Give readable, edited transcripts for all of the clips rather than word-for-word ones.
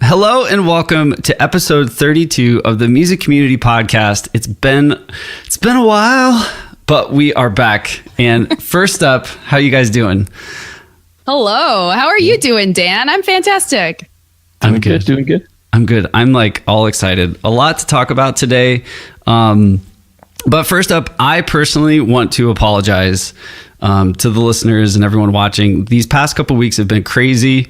Hello and welcome to episode 32 of the Music Community Podcast. It's been a while, but we are back. And first up, how you guys doing? Hello. How are you doing, Dan? I'm fantastic. I'm good. Doing good. I'm good. I'm like all excited. A lot to talk about today. But first up, I personally want to apologize to the listeners and everyone watching. These past couple weeks have been crazy.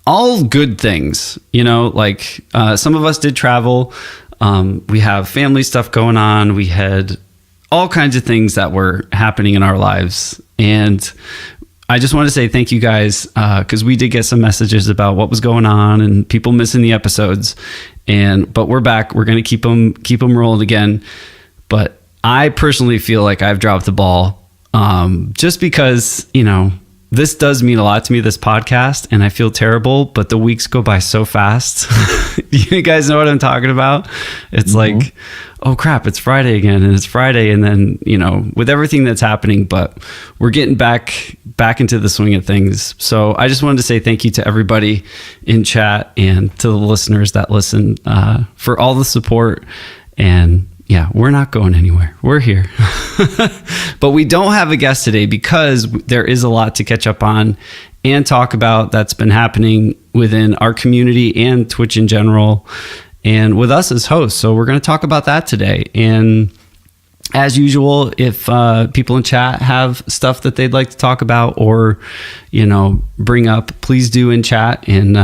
All good things, you know, like some of us did travel. We have family stuff going on. We had all kinds of things that were happening in our lives. And I just want to say thank you guys, because we did get some messages about what was going on and people missing the episodes. But we're back. We're going to keep them rolling again. But I personally feel like I've dropped the ball, just because, you know, this does mean a lot to me, this podcast, and I feel terrible, but the weeks go by so fast. You guys know what I'm talking about? It's like, oh crap, it's Friday again, and it's Friday, and then, you know, with everything that's happening, but we're getting back into the swing of things. So I just wanted to say thank you to everybody in chat and to the listeners that listen, for all the support. And yeah, we're not going anywhere. We're here. But we don't have a guest today because there is a lot to catch up on and talk about that's been happening within our community and Twitch in general, and with us as hosts. So we're going to talk about that today. And as usual, if people in chat have stuff that they'd like to talk about or, you know, bring up, please do in chat, and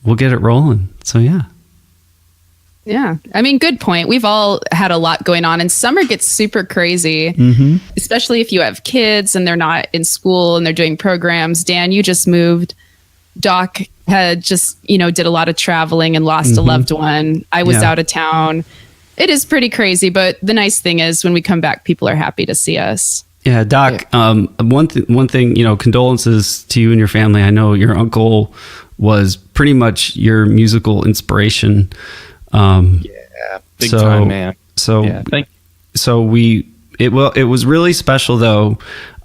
we'll get it rolling. So yeah. Yeah. I mean, good point. We've all had a lot going on, and summer gets super crazy, especially if you have kids and they're not in school and they're doing programs. Dan, you just moved. Doc had just, you know, did a lot of traveling and lost a loved one. I was out of town. It is pretty crazy, but the nice thing is when we come back, people are happy to see us. Yeah, Doc, one thing, you know, condolences to you and your family. I know your uncle was pretty much your musical inspiration. Big time, man. So, yeah, it was really special though,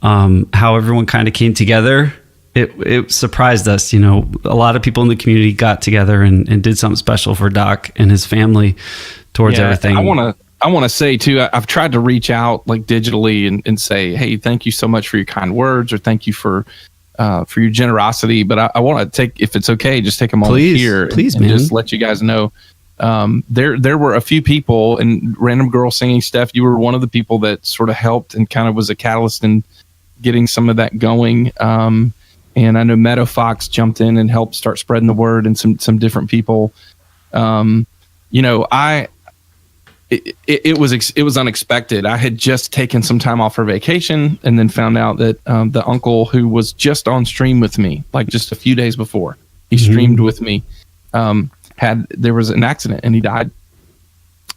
how everyone kind of came together. It surprised us, you know, a lot of people in the community got together and did something special for Doc and his family towards everything. I want to say too, I've tried to reach out like digitally and say, hey, thank you so much for your kind words, or thank you for your generosity. But I want to take, if it's okay, just take a moment here and man. Just let you guys know. There were a few people, and Random Girl Singing, Steph, you were one of the people that sort of helped and kind of was a catalyst in getting some of that going. And I know Meadow Fox jumped in and helped start spreading the word, and some different people. You know, it was unexpected. I had just taken some time off for vacation, and then found out that the uncle who was just on stream with me, like just a few days before he streamed with me, there was an accident and he died.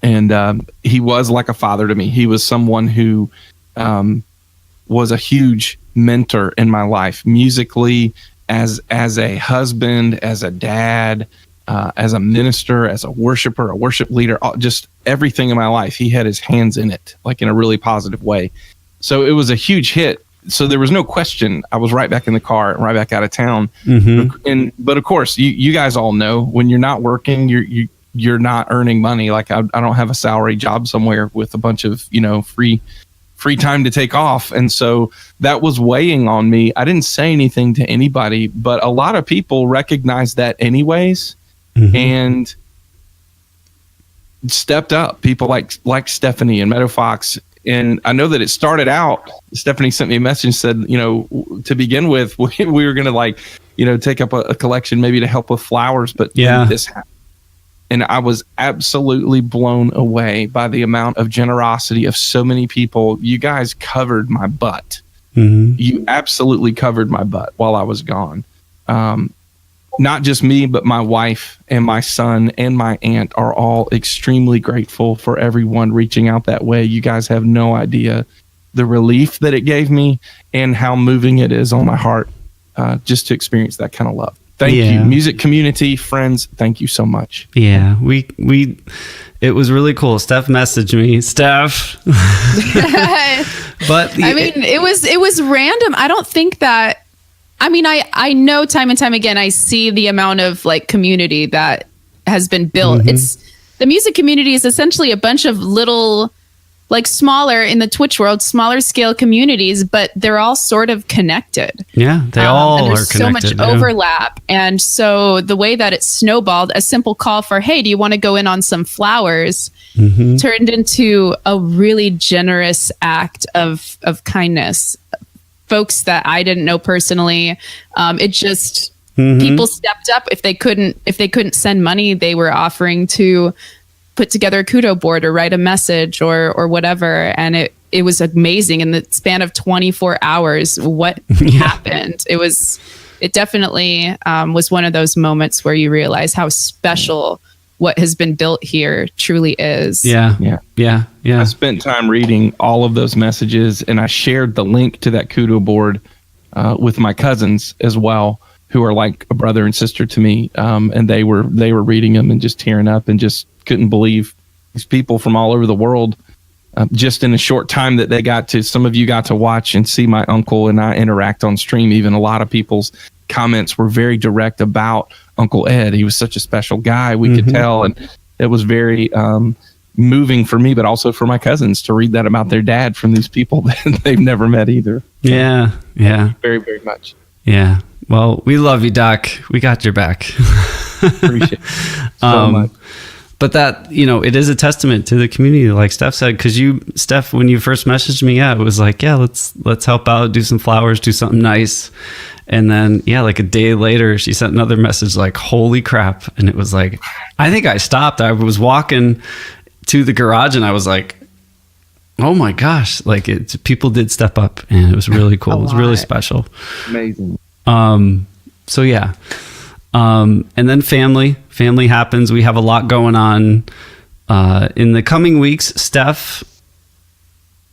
And he was like a father to me. He was someone who was a huge mentor in my life, musically, as a husband, as a dad, as a minister, as a worshiper, a worship leader, just everything in my life. He had his hands in it, like in a really positive way. So it was a huge hit. So there was no question. I was right back in the car and right back out of town. But of course, you guys all know when you're not working, you're not earning money. Like I don't have a salary job somewhere with a bunch of, you know, free time to take off. And so that was weighing on me. I didn't say anything to anybody, but a lot of people recognized that anyways, and stepped up. People like Stephanie and Meadow Fox. And I know that it started out, Stephanie sent me a message and said, you know, to begin with, we were going to, like, you know, take up a collection maybe to help with flowers, but this happened. And I was absolutely blown away by the amount of generosity of so many people. You guys covered my butt. You absolutely covered my butt while I was gone. Not just me, but my wife and my son and my aunt are all extremely grateful for everyone reaching out that way. You guys have no idea the relief that it gave me and how moving it is on my heart, just to experience that kind of love. Thank you, music community, friends. Thank you so much. Yeah, it was really cool. Steph messaged me. Steph, but I mean, it was random. I don't think that I mean, I know time and time again, I see the amount of like community that has been built. It's the music community is essentially a bunch of little, like smaller in the Twitch world, smaller scale communities, but they're all sort of connected. Yeah, they all and are there's connected. so much overlap. And so the way that it snowballed, a simple call for, hey, do you want to go in on some flowers, turned into a really generous act of kindness. Folks that I didn't know personally, it just people stepped up. If they couldn't send money, they were offering to put together a kudo board or write a message or whatever. And it was amazing in the span of 24 hours what happened. It definitely was one of those moments where you realize how special what has been built here truly is. Yeah. I spent time reading all of those messages, and I shared the link to that kudo board with my cousins as well, who are like a brother and sister to me. And they were reading them and just tearing up and just couldn't believe these people from all over the world. Just in a short time that some of you got to watch and see my uncle and I interact on stream. Even a lot of people's comments were very direct about Uncle Ed. He was such a special guy, we could tell. And it was very moving for me, but also for my cousins to read that about their dad from these people that they've never met either. Yeah. Very, very much. Yeah. Well, we love you, Doc. We got your back. Appreciate it so much. But that, it is a testament to the community, like Steph said, because Steph, when you first messaged me, it was like, let's help out, do some flowers, do something nice. And then, like a day later, she sent another message like, holy crap. And it was like, I think I stopped. I was walking to the garage and I was like, oh my gosh, like people did step up and it was really cool. It was really special. Amazing. So yeah. And then family happens. We have a lot going on, in the coming weeks. Steph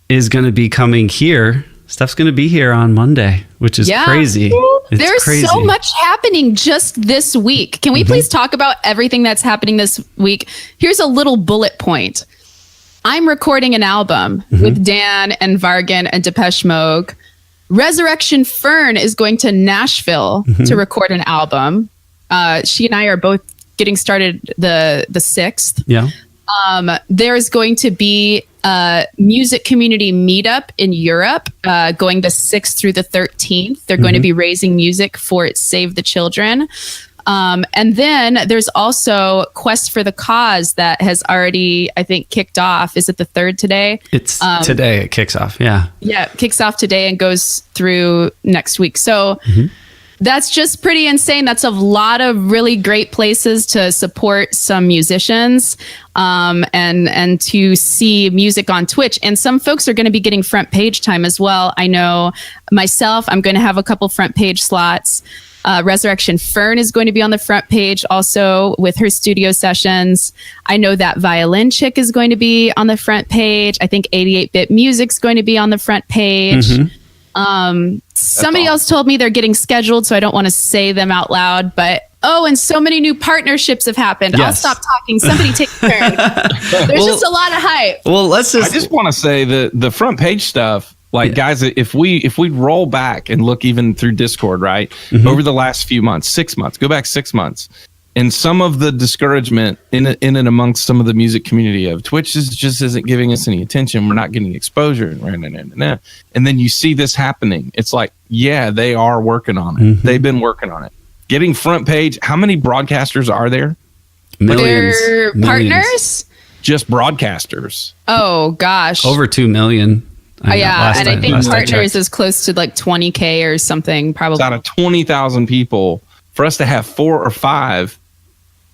is going to be coming here. Steph's going to be here on Monday, which is crazy. There's crazy. So much happening just this week. Can we please talk about everything that's happening this week? Here's a little bullet point. I'm recording an album with Dan and Vargan and Depeche Mode. Resurrection Fern is going to Nashville to record an album. She and I are both getting started the 6th. Yeah. There's going to be a music community meetup in Europe going the 6th through the 13th. They're going to be raising music for Save the Children. And then there's also Quest for the Cause that has already, I think, kicked off. Is it the 3rd today? It's today it kicks off. Yeah. Yeah, it kicks off today and goes through next week. So that's just pretty insane. That's a lot of really great places to support some musicians and to see music on Twitch. And some folks are going to be getting front page time as well. I know myself, I'm going to have a couple front page slots. Resurrection Fern is going to be on the front page also with her studio sessions. I know that Violin Chick is going to be on the front page. I think 88-Bit Music's going to be on the front page. Somebody else told me they're getting scheduled, so I don't want to say them out loud, but and so many new partnerships have happened. Yes. I'll stop talking. Somebody take a turn. There's just a lot of hype. Well, I just want to say the front page stuff, like guys, if we roll back and look even through Discord, right, over the last few months, 6 months, go back 6 months, and some of the discouragement in and amongst some of the music community of Twitch just isn't giving us any attention. We're not getting exposure. And then you see this happening. It's like, they are working on it. They've been working on it. Getting front page. How many broadcasters are there? Millions. They're partners? Just broadcasters. Oh, gosh. Over 2 million. And I think partners is close to like 20K or something, probably. It's out of 20,000 people, for us to have 4 or 5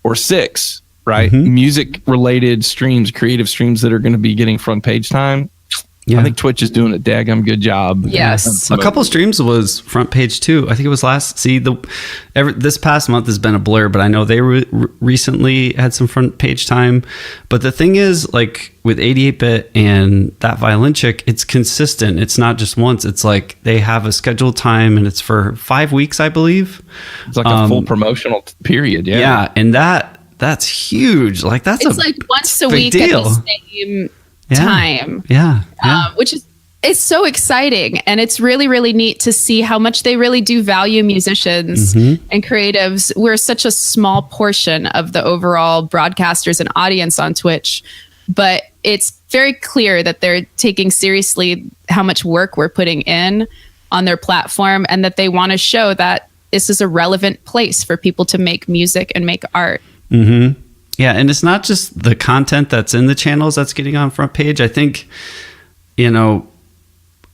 or 6, right? Music related streams, creative streams that are going to be getting front page time. I think Twitch is doing a daggum good job. Yes. A couple streams was front page too. I think it was this past month has been a blur, but I know they recently had some front page time. But the thing is, like with 88-Bit and that Violin Chick, it's consistent. It's not just once. It's like they have a scheduled time and it's for 5 weeks, I believe. It's like a full promotional period. Yeah. Yeah. And that's huge. Like it's like once a week deal. at the same time. Yeah. Which is it's so exciting, and it's really, really neat to see how much they really do value musicians and creatives. We're such a small portion of the overall broadcasters and audience on Twitch, but it's very clear that they're taking seriously how much work we're putting in on their platform, and that they want to show that this is a relevant place for people to make music and make art. Mm-hmm. Yeah, and it's not just the content that's in the channels that's getting on front page. I think, you know,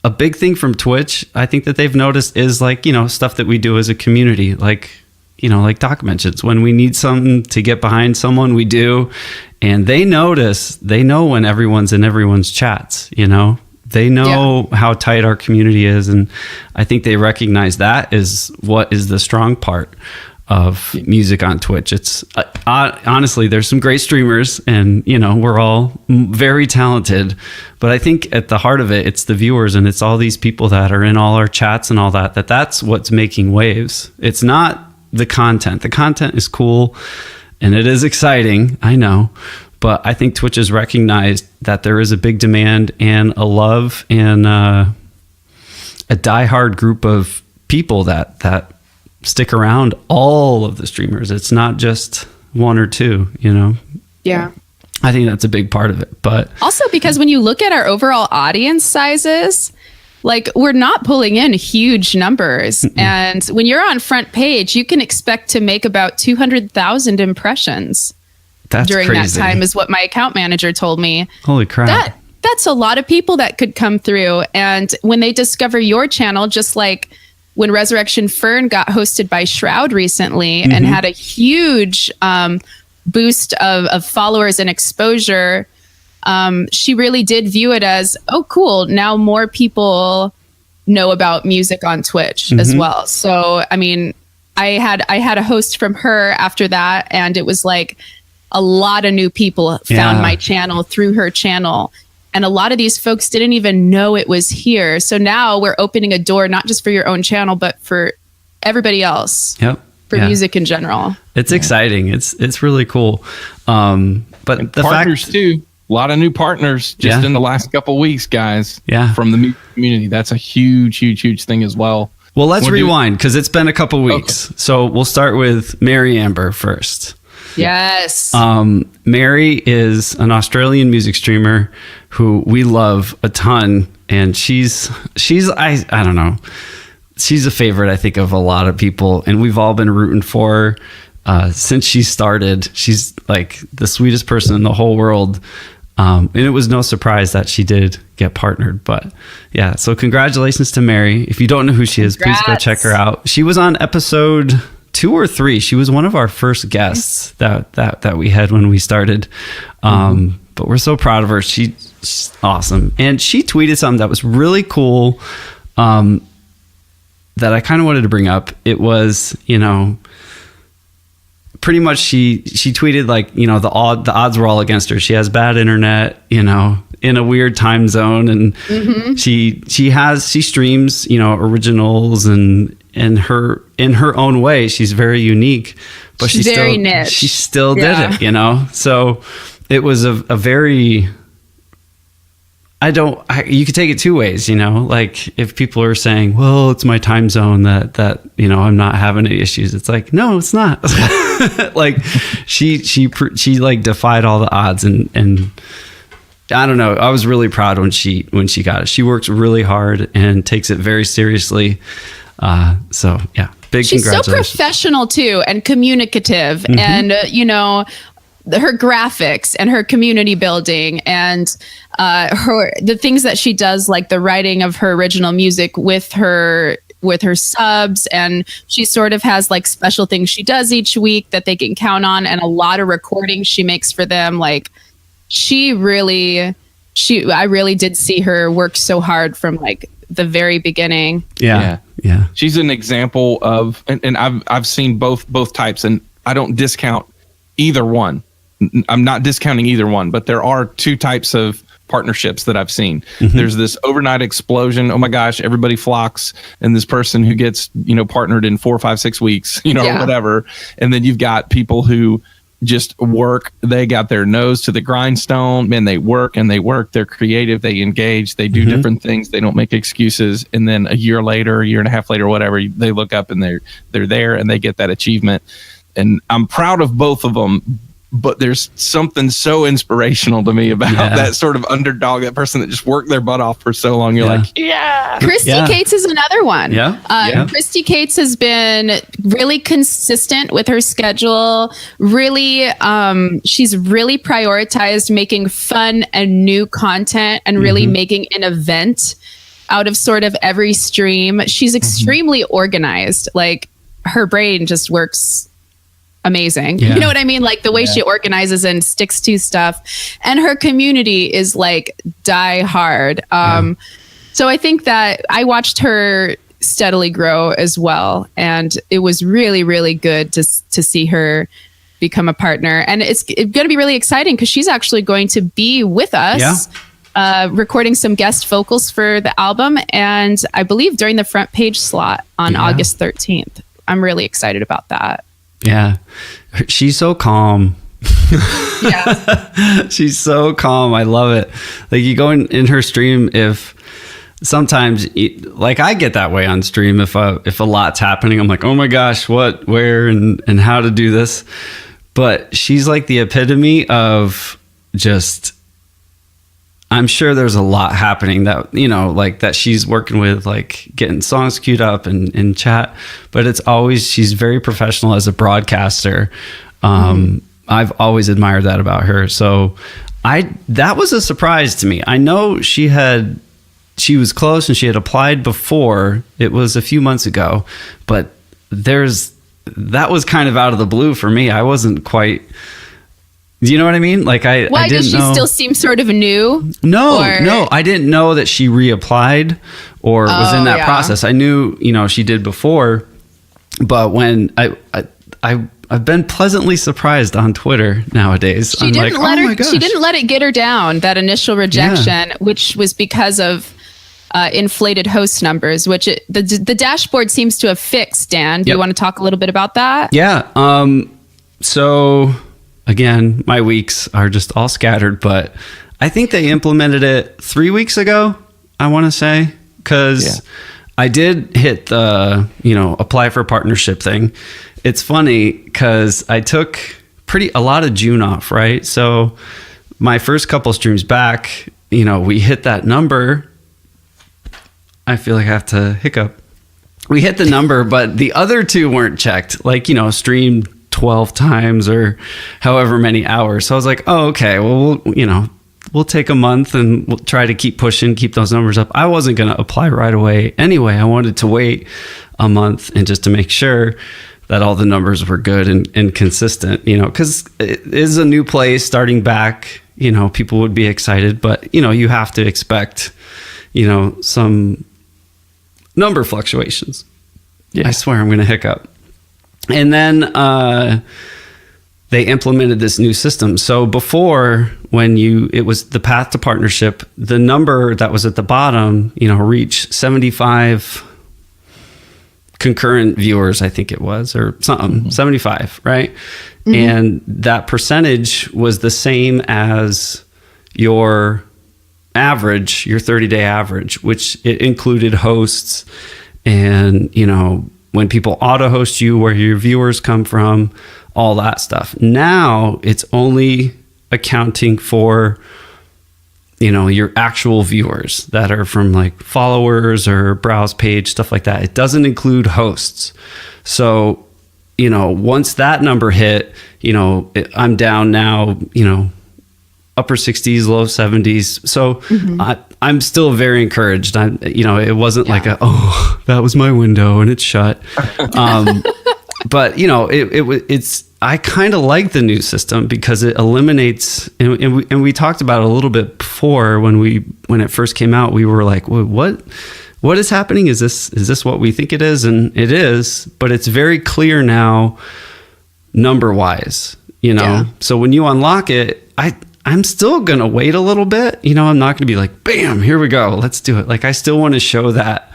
a big thing from Twitch, I think that they've noticed is like, you know, stuff that we do as a community, like, you know, like Doc mentions, when we need something to get behind someone, we do. And they notice, they know when everyone's in everyone's chats, you know, they know how tight our community is. And I think they recognize that is what is the strong part of music on Twitch. It's honestly, there's some great streamers, and you know, we're all very talented, but I think at the heart of it, it's the viewers, and it's all these people that are in all our chats and all that, that's what's making waves. It's not the content. The content is cool and it is exciting, I know, but I think Twitch has recognized that there is a big demand and a love and a diehard group of people that stick around all of the streamers. It's not just one or two, you know? Yeah. I think that's a big part of it. But also because when you look at our overall audience sizes, like we're not pulling in huge numbers. And when you're on front page, you can expect to make about 200,000 impressions during crazy. that time is what my account manager told me. Holy crap. That's a lot of people that could come through. And when they discover your channel, just like when Resurrection Fern got hosted by Shroud recently and had a huge boost of followers and exposure, she really did view it as, oh, cool. Now more people know about music on Twitch as well. So, I mean, I had a host from her after that, and it was like a lot of new people found my channel through her channel. And a lot of these folks didn't even know it was here. So now we're opening a door, not just for your own channel, but for everybody else. For music in general. It's exciting. It's really cool. But and the partners fact too. A lot of new partners just in the last couple of weeks, guys. From the music community. That's a huge thing as well. Well, let's rewind because it's been a couple weeks. Okay. So we'll start with Mary Amber first. Yes. Mary is an Australian music streamer who we love a ton, and she's I don't know, she's a favorite, I think, of a lot of people, and we've all been rooting for her since she started. She's like the sweetest person in the whole world, and it was no surprise that she did get partnered. But yeah, so congratulations to Mary. If you don't know who she is, please go check her out. She was on episode 2 or 3. She was one of our first guests that we had when we started. But we're so proud of her. She's awesome. And she tweeted something that was really cool that I kind of wanted to bring up. It was, you know, pretty much she tweeted like, you know, the odds were all against her. She has bad internet, you know, in a weird time zone, and she streams, you know, originals and in her own way. She's very unique, but she's very niche. She still did it, you know? So it was a very, you could take it two ways, you know, like if people are saying, well, it's my time zone that, you know, I'm not having any issues. It's like, no, it's not. Like she like defied all the odds, and I don't know. I was really proud when she got it. She works really hard and takes it very seriously. So yeah, she's congratulations. So professional too, and communicative, and you know, her graphics and her community building and the things that she does, like the writing of her original music with her subs, and she sort of has like special things she does each week that they can count on, and a lot of recordings she makes for them. Like I really did see her work so hard from like the very beginning. Yeah. She's an example of, and I've seen both types, and I don't discount either one. I'm not discounting either one, but there are two types of partnerships that I've seen. There's this overnight explosion. Oh my gosh, everybody flocks, and this person who gets, you know, partnered in 4, 5, 6 weeks, you know, whatever. And then you've got people who just work. They got their nose to the grindstone. Man, they work and they work. They're creative. They engage. They do different things. They don't make excuses. And then a year later, a year and a half later, whatever, they look up and they're there and they get that achievement. And I'm proud of both of them. But there's something so inspirational to me about that sort of underdog, that person that just worked their butt off for so long. You're like, Christy Cates is another one. Christy Cates has been really consistent with her schedule. Really, she's really prioritized making fun and new content and really making an event out of sort of every stream. She's extremely organized. Like, her brain just works amazing. You know what I mean? Like the way she organizes and sticks to stuff, and her community is like die hard. So I think that I watched her steadily grow as well. And it was really, really good to see her become a partner. And it's going to be really exciting because she's actually going to be with us recording some guest vocals for the album. And I believe during the front page slot on August 13th. I'm really excited about that. Yeah. She's so calm. She's so calm. I love it. Like, you go in her stream, if sometimes like I get that way on stream, if a lot's happening, I'm like, oh my gosh, what, where, and how to do this. But she's like the epitome of just, I'm sure there's a lot happening that, like that she's working with, like getting songs queued up and chat, but it's always, she's very professional as a broadcaster. I've always admired that about her. So that was a surprise to me. I know she was close and she had applied before. It was a few months ago, but that was kind of out of the blue for me. I wasn't quite, do you know what I mean? Like I didn't know. Does she still seem sort of new? No, I didn't know that she reapplied or was in that process. I knew, she did before, but when I've been pleasantly surprised on Twitter nowadays. She didn't let it get her down, that initial rejection, which was because of inflated host numbers, which the dashboard seems to have fixed. Dan, do you want to talk a little bit about that? Yeah. So again, my weeks are just all scattered, but I think they implemented it 3 weeks ago, I want to say, because I did hit the, apply for partnership thing. It's funny because I took a lot of June off, right? So my first couple streams back, we hit that number. I feel like I have to hiccup. We hit the number, but the other two weren't checked, like, streamed 12 times or however many hours. So I was like, oh, okay, well, we'll take a month and we'll try to keep pushing, keep those numbers up. I wasn't going to apply right away anyway. I wanted to wait a month and just to make sure that all the numbers were good and consistent, because it is a new place starting back, people would be excited, but, you have to expect, some number fluctuations. Yeah. I swear I'm going to hiccup. And then they implemented this new system. So before, when it was the path to partnership, the number that was at the bottom, reached 75 concurrent viewers, I think it was, or something, 75, right? And that percentage was the same as your average, your 30-day average, which it included hosts and, when people auto-host you, where your viewers come from, all that stuff. Now it's only accounting for, your actual viewers that are from like followers or browse page, stuff like that. It doesn't include hosts. So, once that number hit, I'm down now, upper 60s, low 70s. So I'm still very encouraged. It wasn't like that was my window and it's shut. But I kind of like the new system because it eliminates, and we talked about it a little bit before when it first came out. We were like, well, what is happening? Is this what we think it is? And it is, but it's very clear now, number wise. So when you unlock it, I'm still going to wait a little bit. I'm not going to be like, bam, here we go. Let's do it. Like, I still want to show that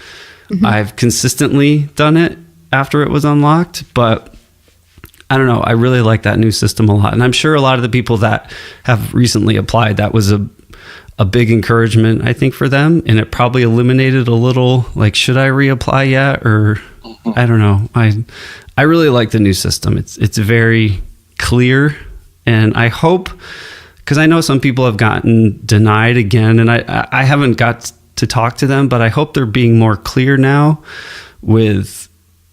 I've consistently done it after it was unlocked, but I don't know. I really like that new system a lot. And I'm sure a lot of the people that have recently applied, that was a big encouragement, I think, for them. And it probably eliminated a little, like, should I reapply yet? Or I don't know. I really like the new system. It's very clear. And I hope, because I know some people have gotten denied again, and I haven't got to talk to them, but I hope they're being more clear now with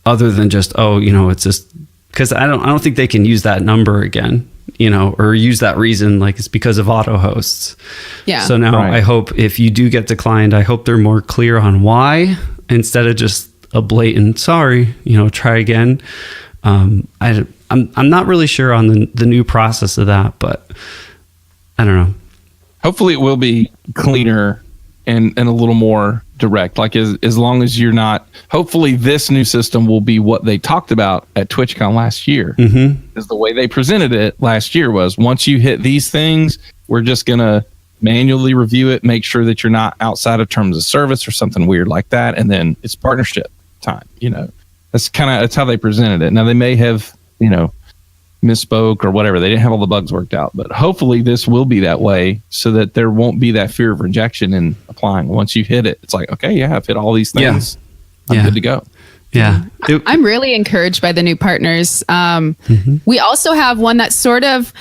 other than just, oh, you know, it's just because I don't think they can use that number again, you know, or use that reason like it's because of auto hosts. Yeah. So now Right. I hope if you do get declined, I hope they're more clear on why instead of just a blatant sorry, you know, try again. I'm not really sure on the new process of that, but I don't know. Hopefully it will be cleaner and a little more direct. Like as long as you're not, hopefully this new system will be what they talked about at TwitchCon last year. Because the way they presented it last year was once you hit these things, we're just going to manually review it, make sure that you're not outside of terms of service or something weird like that. And then it's partnership time, you know, that's how they presented it. Now they may have, you know, misspoke or whatever. They didn't have all the bugs worked out, but hopefully this will be that way so that there won't be that fear of rejection in applying. Once you hit it, it's like, okay, yeah, I've hit all these things. I'm good to go. Yeah. I'm really encouraged by the new partners. We also have one that sort of,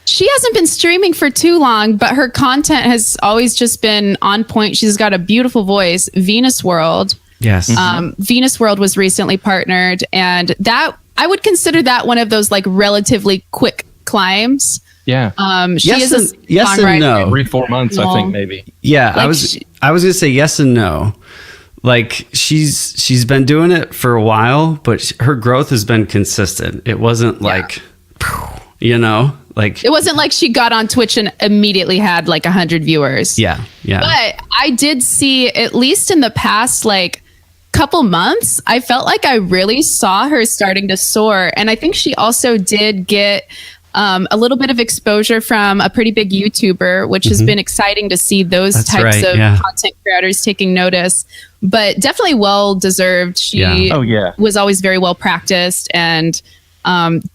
she hasn't been streaming for too long, but her content has always just been on point. She's got a beautiful voice, Venus World. Yes. Venus World was recently partnered, and that I would consider that one of those like relatively quick climbs. Yeah. She Yes is a yes and songwriter. no. 3-4 months, I think maybe. Yeah, Like I was gonna say yes and no. Like she's been doing it for a while, but her growth has been consistent. It wasn't like, you know, like It wasn't like she got on Twitch and immediately had like 100 viewers. yeah. But I did see, at least in the past like couple months, I felt like I really saw her starting to soar. And I think she also did get a little bit of exposure from a pretty big YouTuber, which has been exciting to see those That's types right, of yeah. content creators taking notice. But definitely well deserved. She Yeah. Oh, yeah. was always very well practiced and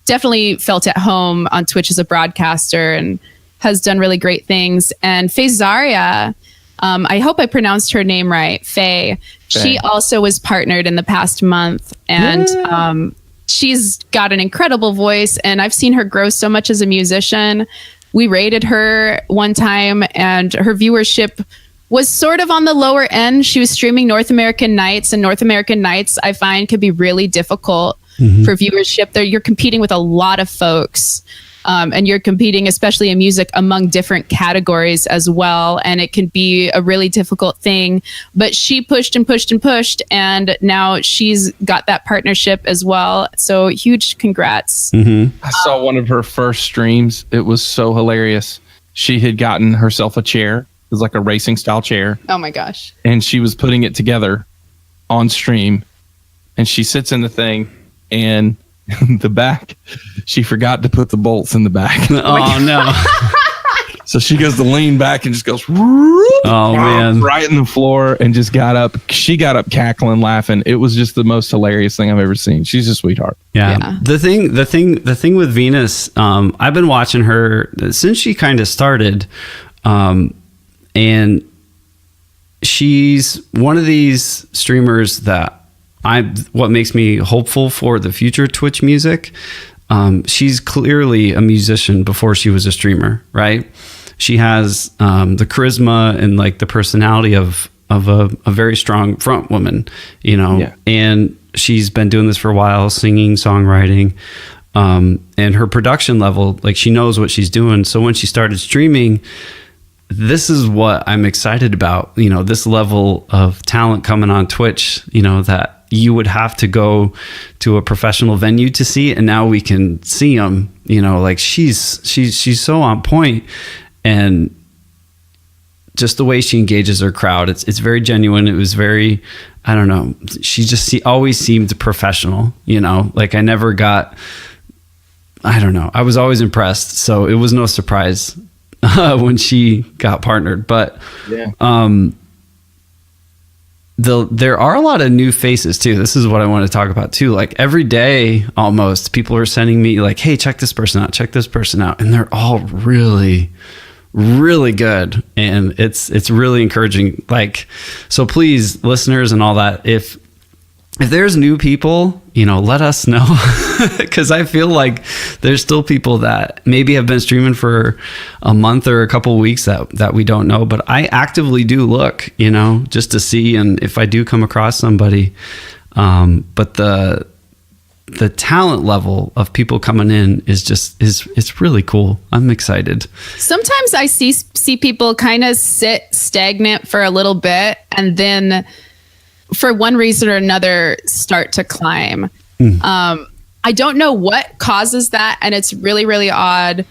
definitely felt at home on Twitch as a broadcaster and has done really great things. And Faye Zaria, I hope I pronounced her name right, Faye. She also was partnered in the past month, and she's got an incredible voice, and I've seen her grow so much as a musician. We rated her one time, and her viewership was sort of on the lower end. She was streaming North American Nights, and North American Nights I find can be really difficult for viewership. There, you're competing with a lot of folks. And you're competing, especially in music, among different categories as well. And it can be a really difficult thing. But she pushed and pushed and pushed. And now she's got that partnership as well. So huge congrats. I saw one of her first streams. It was so hilarious. She had gotten herself a chair. It was like a racing style chair. Oh my gosh. And she was putting it together on stream. And she sits in the thing and the back, she forgot to put the bolts in the back. Oh no. So she goes to lean back and just goes, Oh man. right in the floor and just got up. She got up cackling, laughing. It was just the most hilarious thing I've ever seen. She's a sweetheart. Yeah. Yeah. The thing with Venus, I've been watching her since she kind of started. And she's one of these streamers that what makes me hopeful for the future Twitch music. She's clearly a musician before she was a streamer, right? She has the charisma and like the personality of a very strong front woman, you know. Yeah. And she's been doing this for a while, singing, songwriting, and her production level, like she knows what she's doing. So when she started streaming, this is what I'm excited about, you know, this level of talent coming on Twitch, you know, that you would have to go to a professional venue to see, and now we can see them, you know, like she's so on point, and just the way she engages her crowd, it's very genuine. It was very, I don't know, she just always seemed professional, you know, like I never got, I don't know, I was always impressed. So it was no surprise when she got partnered, but Yeah. there are a lot of new faces too. This is what I want to talk about too. Like every day almost people are sending me like, hey, check this person out, check this person out. And they're all really, really good. And it's really encouraging. Like, so please, listeners and all that, if there's new people, let us know, because I feel like there's still people that maybe have been streaming for a month or a couple of weeks that we don't know. But I actively do look, just to see, and if I do come across somebody, but the talent level of people coming in is really cool. I'm excited. Sometimes I see people kind of sit stagnant for a little bit and then for one reason or another start to climb. I don't know what causes that, and it's really, really odd,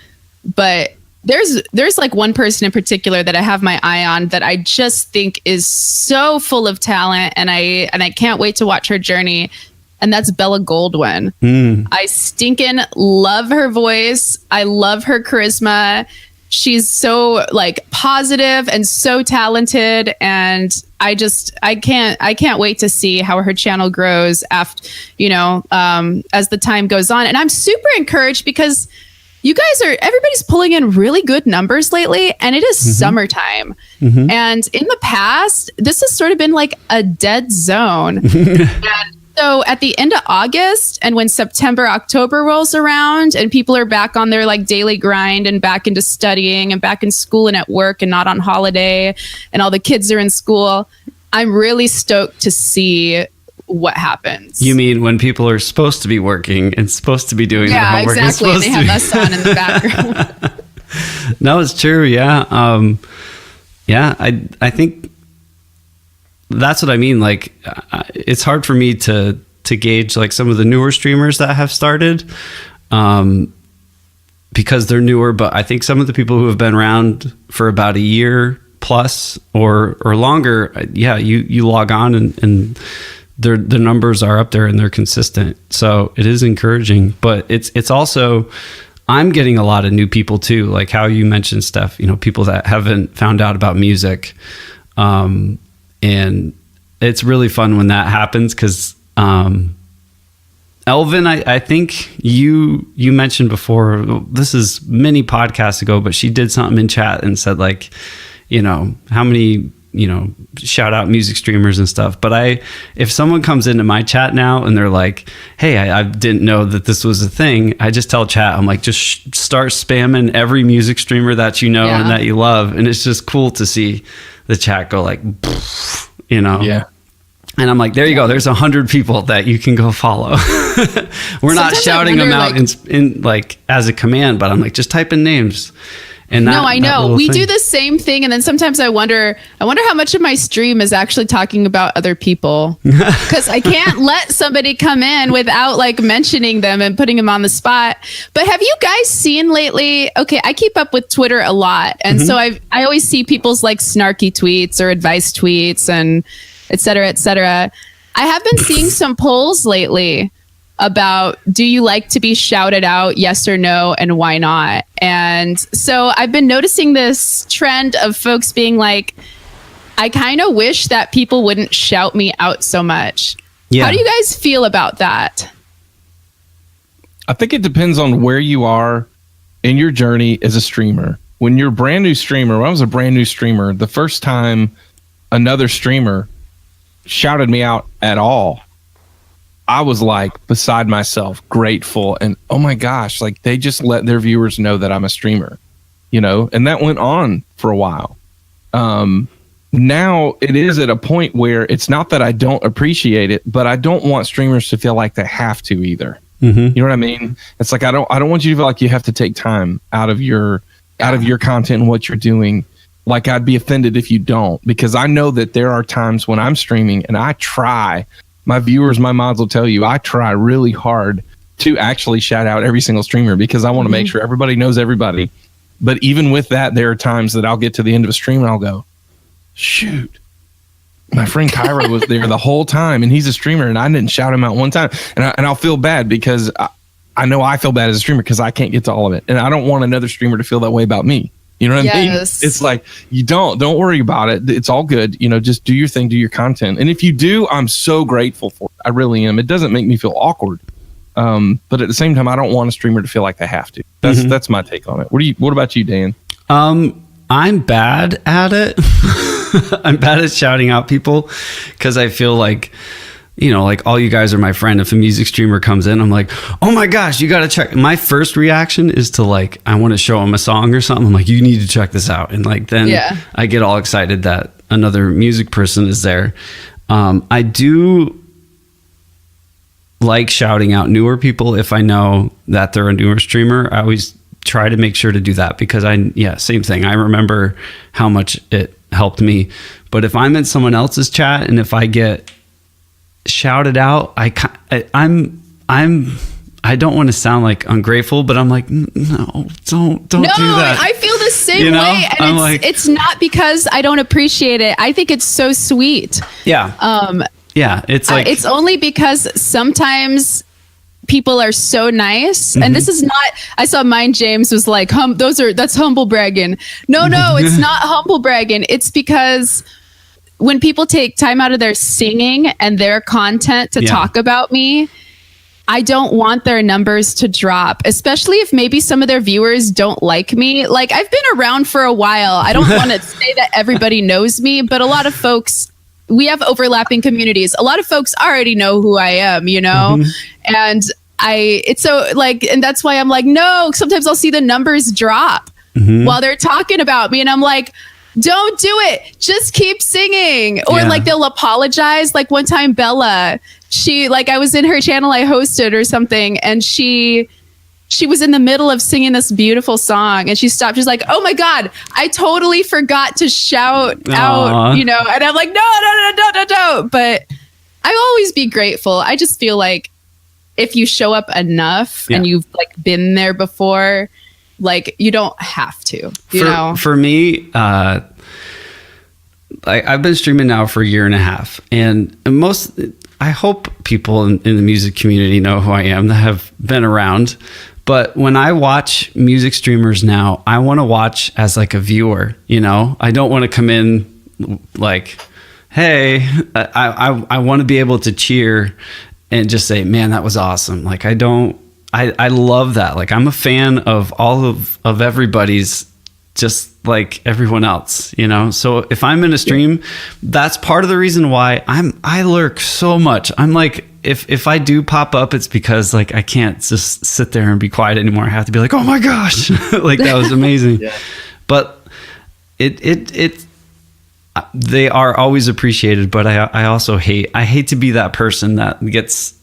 but there's like one person in particular that I have my eye on that I just think is so full of talent, and I can't wait to watch her journey. And that's Bella Goldwyn. I stinking love her voice. I love her charisma. She's so like positive and so talented, and I can't wait to see how her channel grows after, as the time goes on. And I'm super encouraged because you guys everybody's pulling in really good numbers lately, and it is summertime. And in the past, this has sort of been like a dead zone. And so at the end of August, and when September, October rolls around and people are back on their like daily grind and back into studying and back in school and at work and not on holiday and all the kids are in school, I'm really stoked to see what happens. You mean when people are supposed to be working and supposed to be doing their homework? Yeah, exactly. And they have us on in the background. No, it's true. Yeah. I think that's what I mean. Like, it's hard for me to gauge like some of the newer streamers that have started, because they're newer. But I think some of the people who have been around for about a year plus or longer, you log on and the numbers are up there and they're consistent. So it is encouraging. But it's also, I'm getting a lot of new people too, like how you mentioned, Steph. People that haven't found out about music. And it's really fun when that happens because Elvin, I think you mentioned before, this is many podcasts ago, but she did something in chat and said like, how many, shout out music streamers and stuff. But if someone comes into my chat now and they're like, hey, I didn't know that this was a thing, I just tell chat, I'm like, just start spamming every music streamer that and that you love. And it's just cool to see the chat go like, yeah. And I'm like, there you go. There's 100 people that you can go follow. We're not shouting them out in like as a command, but I'm like, just type in names. And no, I know we do the same thing. And then sometimes I wonder how much of my stream is actually talking about other people, because I can't let somebody come in without like mentioning them and putting them on the spot. But have you guys seen lately? Okay, I keep up with Twitter a lot. And so I always see people's like snarky tweets or advice tweets and et cetera, et cetera. I have been seeing some polls lately about, do you like to be shouted out? Yes or no, and why not? And so I've been noticing this trend of folks being like, I kind of wish that people wouldn't shout me out so much. Yeah. How do you guys feel about that? I think it depends on where you are in your journey as a streamer. When you're a brand new streamer, when I was a brand new streamer, the first time another streamer shouted me out at all, I was like beside myself, grateful, and oh my gosh, like they just let their viewers know that I'm a streamer, and that went on for a while. Now it is at a point where it's not that I don't appreciate it, but I don't want streamers to feel like they have to either. You know what I mean? It's like I don't want you to feel like you have to take time out of your content and what you're doing. Like I'd be offended if you don't, because I know that there are times when I'm streaming and I try. My viewers, my mods will tell you, I try really hard to actually shout out every single streamer because I want to make sure everybody knows everybody. But even with that, there are times that I'll get to the end of a stream and I'll go, shoot, my friend Kyra was there the whole time and he's a streamer and I didn't shout him out one time. And I'll feel bad because I know I feel bad as a streamer because I can't get to all of it. And I don't want another streamer to feel that way about me. You know what I mean? Yes. It's like, you don't worry about it. It's all good. You know, just do your thing, do your content. And if you do, I'm so grateful for it. I really am. It doesn't make me feel awkward. But at the same time, I don't want a streamer to feel like they have to. That's my take on it. What about you, Dan? I'm bad at it. I'm bad at shouting out people because I feel like, you know, like all you guys are my friend. If a music streamer comes in, I'm like, oh my gosh, you got to check. My first reaction is to like, I want to show them a song or something. I'm like, you need to check this out. And like, then I get all excited that another music person is there. I do like shouting out newer people. If I know that they're a newer streamer, I always try to make sure to do that because same thing. I remember how much it helped me. But if I'm in someone else's chat and if I get shouted out, I don't want to sound like ungrateful, but I'm like, no, don't do that. I feel the same You know? way, and it's not because I don't appreciate it. I think it's so sweet. Yeah. Yeah, it's like it's only because sometimes people are so nice, and this is not. I saw Mind James was like, that's humble bragging. No, it's not humble bragging. It's because when people take time out of their singing and their content to talk about me, I don't want their numbers to drop, especially if maybe some of their viewers don't like me. Like, I've been around for a while. I don't want to say that everybody knows me, but a lot of folks, we have overlapping communities. A lot of folks already know who I am, you know? And and that's why I'm like, no, sometimes I'll see the numbers drop while they're talking about me. And I'm like, don't do it. Just keep singing. Or like they'll apologize. Like one time Bella, I was in her channel I hosted or something, and she was in the middle of singing this beautiful song and she stopped. She's like, oh my God, I totally forgot to shout out, you know, and I'm like, no. But I'll always be grateful. I just feel like if you show up enough and you've like been there before, like you don't have to, you know? For me, I've been streaming now for a year and a half, and I hope people in the music community know who I am that have been around. But when I watch music streamers now, I want to watch as like a viewer, you know? I don't want to come in like, hey, I want to be able to cheer and just say, man, that was awesome. Like, I love that. Like, I'm a fan of all of everybody's, just like everyone else, you know? So if I'm in a stream, that's part of the reason why I lurk so much. I'm like, if I do pop up, it's because like I can't just sit there and be quiet anymore. I have to be like, oh my gosh, like that was amazing. But they are always appreciated, but I also hate to be that person that gets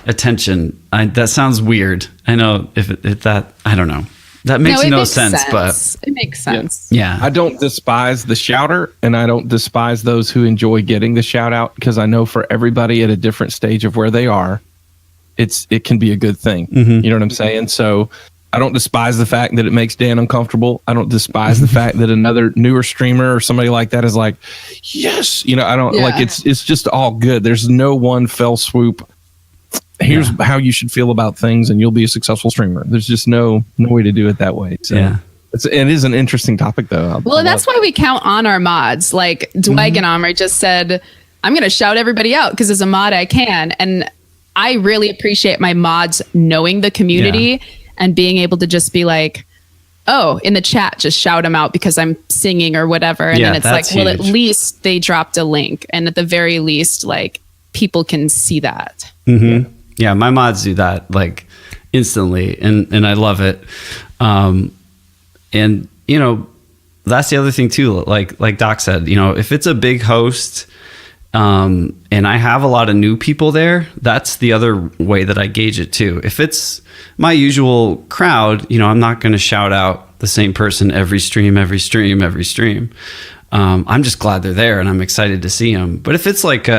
attention. That sounds weird. I know if that, I don't know. That makes no sense, but it makes sense. Yeah. I don't despise the shouter, and I don't despise those who enjoy getting the shout out, because I know for everybody at a different stage of where they are, it can be a good thing. You know what I'm saying? So I don't despise the fact that it makes Dan uncomfortable. I don't despise the fact that another newer streamer or somebody like that is like, yes, you know, I don't like it's just all good. There's no one fell swoop. Here's how you should feel about things and you'll be a successful streamer. There's just no way to do it that way. So it is an interesting topic though. Well, that's why we count on our mods. Like Dwight and Omri just said, I'm going to shout everybody out because as a mod I can. And I really appreciate my mods knowing the community and being able to just be like, oh, in the chat, just shout them out because I'm singing or whatever. And then it's like, well, at least they dropped a link. And at the very least, like people can see that. Yeah, my mods do that like instantly, and I love it. And you know, that's the other thing too. Like Doc said, you know, if it's a big host, and I have a lot of new people there, that's the other way that I gauge it too. If it's my usual crowd, you know, I'm not going to shout out the same person every stream. I'm just glad they're there, and I'm excited to see them. But if it's like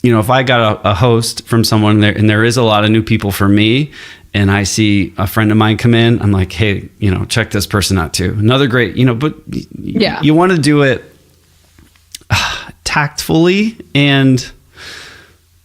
you know, if I got a host from someone there and there is a lot of new people for me, and I see a friend of mine come in, I'm like, hey, you know, check this person out too. Another great, you know, but you want to do it tactfully and,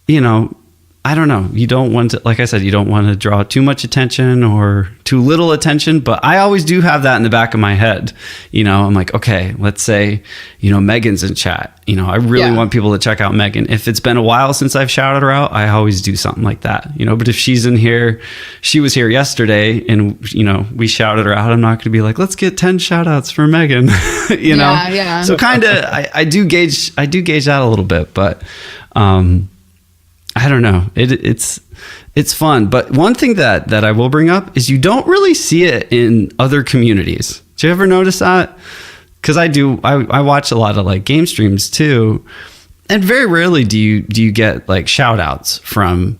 you know, I don't know. You don't want to, like I said, you don't want to draw too much attention or too little attention, but I always do have that in the back of my head. You know, I'm like, okay, let's say, you know, Megan's in chat. You know, I really want people to check out Megan. If it's been a while since I've shouted her out, I always do something like that, you know, but if she's in here, she was here yesterday and, you know, we shouted her out. I'm not going to be like, let's get 10 shout outs for Megan, you know? Yeah. So kind of, I do gauge that a little bit, but, I don't know. It's fun. But one thing that I will bring up is you don't really see it in other communities. Do you ever notice that? Because I do. I watch a lot of like game streams too, and very rarely do you get like shout outs from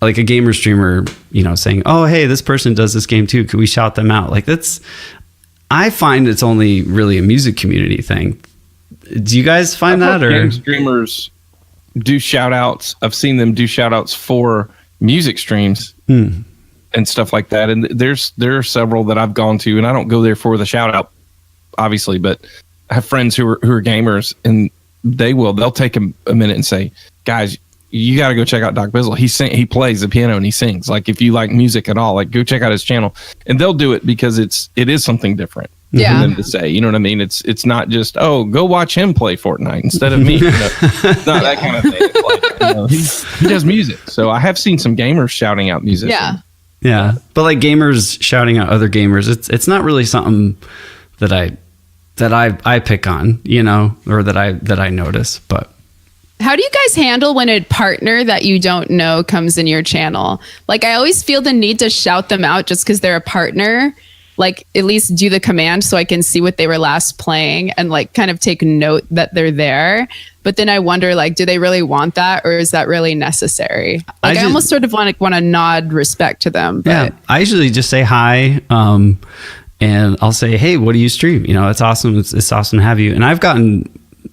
like a gamer streamer, you know, saying, "Oh, hey, this person does this game too. Could we shout them out?" Like I find it's only really a music community thing. Do you guys find that, or game streamers do shout outs? I've seen them do shout outs for music streams and stuff like that. And there are several that I've gone to, and I don't go there for the shout out, obviously, but I have friends who are gamers, and they'll take a minute and say, guys, you got to go check out Doc Bizzle. He plays the piano and he sings. Like, if you like music at all, like, go check out his channel. And they'll do it because it is something different for them to say. You know what I mean? It's not just, oh, go watch him play Fortnite instead of me. You know? It's not that kind of thing. It's like, you know, he does music. So I have seen some gamers shouting out musicians. Yeah. But like gamers shouting out other gamers, it's not really something that I pick on, you know, or that I notice. But how do you guys handle when a partner that you don't know comes in your channel? Like, I always feel the need to shout them out just because they're a partner. Like, at least do the command so I can see what they were last playing and like kind of take note that they're there. But then I wonder, like, do they really want that, or is that really necessary? Like, I almost sort of want to nod respect to them. But. Yeah, I usually just say hi, and I'll say, hey, what do you stream? You know, it's awesome. It's awesome to have you. And I've gotten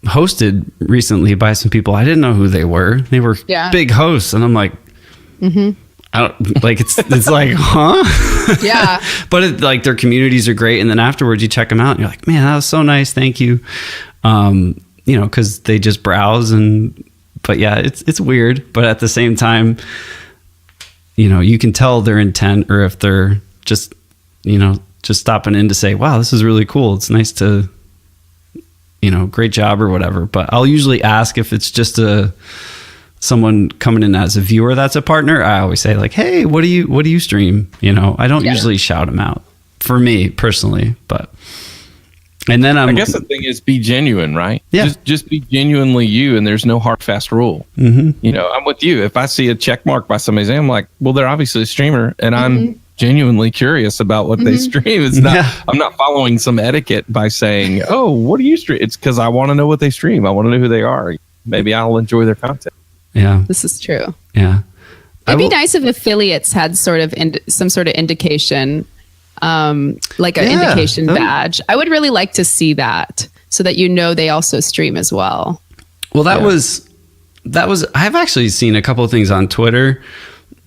hosted recently by some people. I didn't know who they were. They were big hosts, and I'm like, I don't like it's like, huh? Yeah. But like their communities are great, and then afterwards you check them out, and you're like, man, that was so nice. Thank you. You know, because they just browse, but yeah, it's weird. But at the same time, you know, you can tell their intent, or if they're just, you know, just stopping in to say, wow, this is really cool. It's nice to, you know, great job or whatever. But I'll usually ask if it's just someone coming in as a viewer that's a partner. I always say like, hey, what do you stream? You know, I don't usually shout them out, for me personally, but. And then I guess the thing is, be genuine, right? Yeah. Just be genuinely you, and there's no hard fast rule. You know, I'm with you. If I see a check mark by somebody, I'm like, well, they're obviously a streamer, and I'm genuinely curious about what they stream. It's not, I'm not following some etiquette by saying, oh, what do you stream? It's because I want to know what they stream. I want to know who they are. Maybe I'll enjoy their content. Yeah, this is true. Yeah, it'd be nice if affiliates had sort of some sort of indication. Like an indication badge. I would really like to see that, so that, you know, they also stream as well. Well, that was I've actually seen a couple of things on Twitter,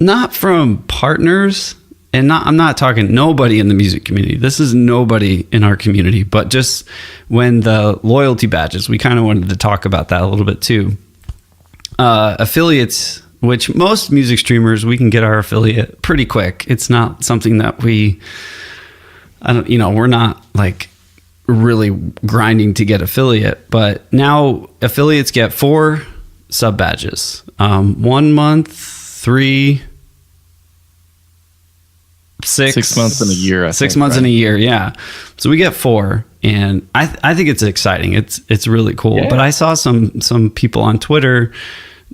not from partners, and I'm not talking nobody in the music community. This is nobody in our community, but just when the loyalty badges, we kind of wanted to talk about that a little bit too. Affiliates, which most music streamers, we can get our affiliate pretty quick. It's not something that we're not like really grinding to get affiliate, but now affiliates get 4 sub badges, 1 month, 3, 6 months in a year. 6 months in a year. Yeah. So we get 4, and I think it's exciting. It's really cool. Yeah. But I saw some people on Twitter,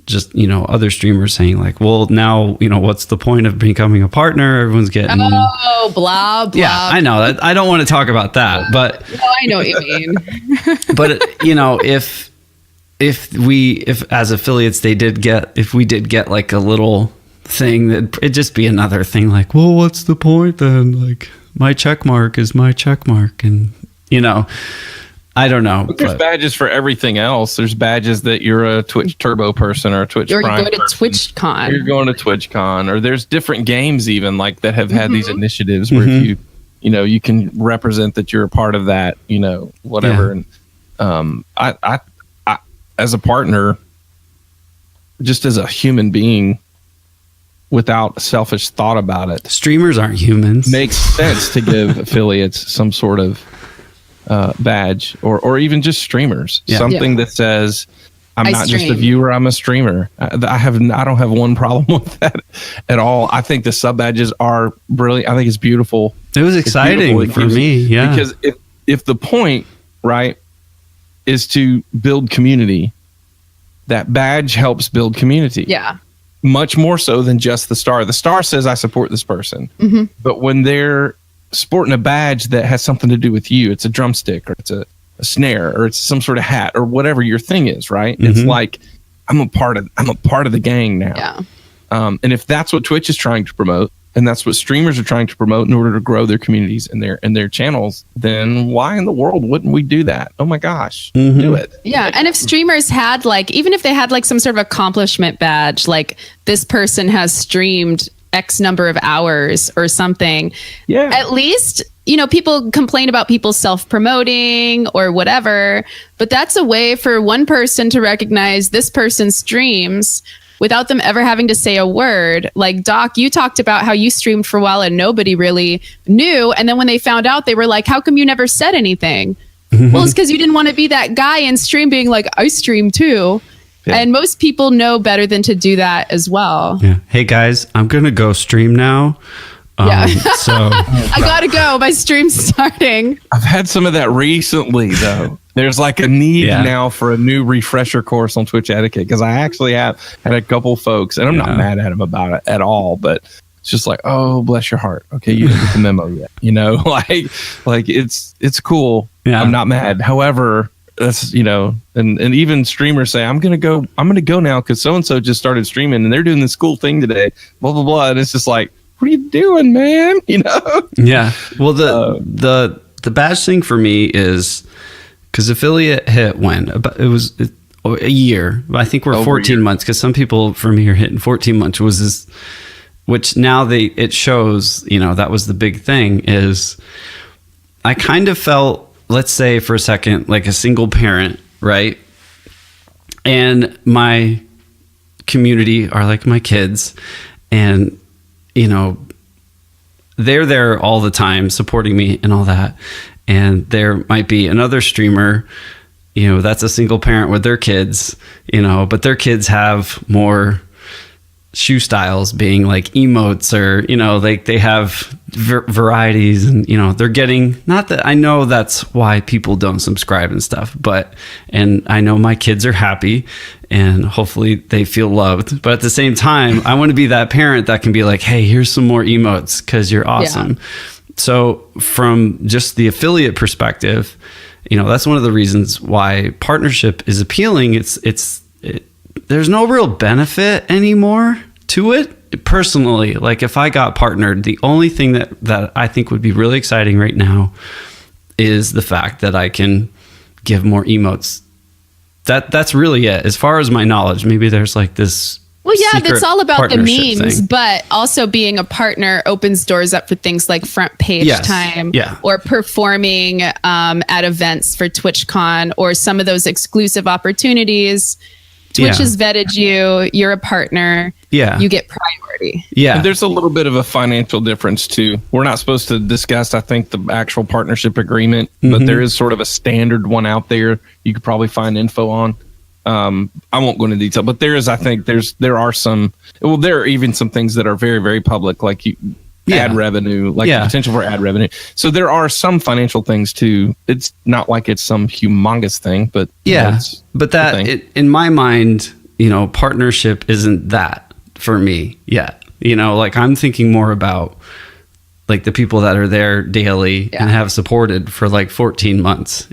just, you know, other streamers saying like, well, now, you know, what's the point of becoming a partner? Everyone's getting blah blah. Yeah, I know that. I don't want to talk about that, but I know what you mean. But you know, if as affiliates if we did get like a little thing, that it'd just be another thing like, well, what's the point then? Like, my check mark is my check mark, and you know, I don't know. But there's badges for everything else. There's badges that you're a Twitch Turbo person or a Twitch Prime person. You're going to TwitchCon. You're going to TwitchCon, or there's different games even like that have had these initiatives where if you know, you can represent that you're a part of that, you know, whatever. Yeah. And I as a partner, just as a human being, without a selfish thought about it, Streamers aren't humans. makes sense to give affiliates some sort of badge, or even just streamers, something that says, I'm not just a viewer, I'm a streamer. I don't have one problem with that at all. I think the sub badges are brilliant. I think it's beautiful. It was exciting for me, because if the point, right, is to build community, that badge helps build community. Yeah. Much more so than just the star. The star says I support this person, but when they're sporting a badge that has something to do with you, it's a drumstick or it's a snare or it's some sort of hat or whatever your thing is, right? It's like I'm a part of the gang now. Yeah. And if that's what Twitch is trying to promote, and that's what streamers are trying to promote in order to grow their communities and their channels, then why in the world wouldn't we do that? Oh my gosh, do it. Yeah. And if streamers had even if they had some sort of accomplishment badge, like this person has streamed X number of hours or something, at least, people complain about people self-promoting or whatever, but that's a way for one person to recognize this person streams without them ever having to say a word. Like, Doc, you talked about how you streamed for a while and nobody really knew. And then when they found out, they were like, how come you never said anything? Well, it's because you didn't want to be that guy in stream being like, I stream too. Yeah. And most people know better than to do that as well. Yeah. Hey, guys, I'm going to go stream now. So I got to go. My stream's starting. I've had some of that recently, though. There's a need now for a new refresher course on Twitch etiquette, because I actually have had a couple folks, and I'm not mad at them about it at all, but it's just like, oh, bless your heart. Okay, you didn't get the memo yet. Like it's cool. Yeah. I'm not mad. However, that's and even streamers say, I'm gonna go now because so and so just started streaming and they're doing this cool thing today. Blah blah blah, and it's just like, what are you doing, man? Yeah. Well, the badge thing for me is because affiliate hit when it was a year. I think we're 14 months, because some people for me are hitting 14 months. Was this, which now it shows. That was the big thing. Is I kind of felt, let's say for a second, like a single parent, right? And my community are like my kids, and they're there all the time supporting me and all that. And there might be another streamer, that's a single parent with their kids, but their kids have more shoe styles, being like emotes, or they have varieties, and they're getting, not that I know that's why people don't subscribe and stuff, and I know my kids are happy and hopefully they feel loved, but at the same time I want to be that parent that can be like, hey, here's some more emotes because you're awesome. So from just the affiliate perspective, that's one of the reasons why partnership is appealing. There's no real benefit anymore to it personally. Like, if I got partnered, the only thing that I think would be really exciting right now is the fact that I can give more emotes. That's really it. As far as my knowledge, maybe there's this. Well, yeah, that's all about the memes, but also being a partner opens doors up for things like front page time, or performing at events for TwitchCon, or some of those exclusive opportunities. Twitch has vetted you. You're a partner. Yeah. You get priority. Yeah. And there's a little bit of a financial difference too. We're not supposed to discuss, I think, the actual partnership agreement, but there is sort of a standard one out there you could probably find info on. I won't go into detail, but there are even some things that are very, very public, like ad revenue, potential for ad revenue. So there are some financial things too. It's not like it's some humongous thing, but but that in my mind, partnership isn't that for me yet. I'm thinking more about like the people that are there daily and have supported for 14 months,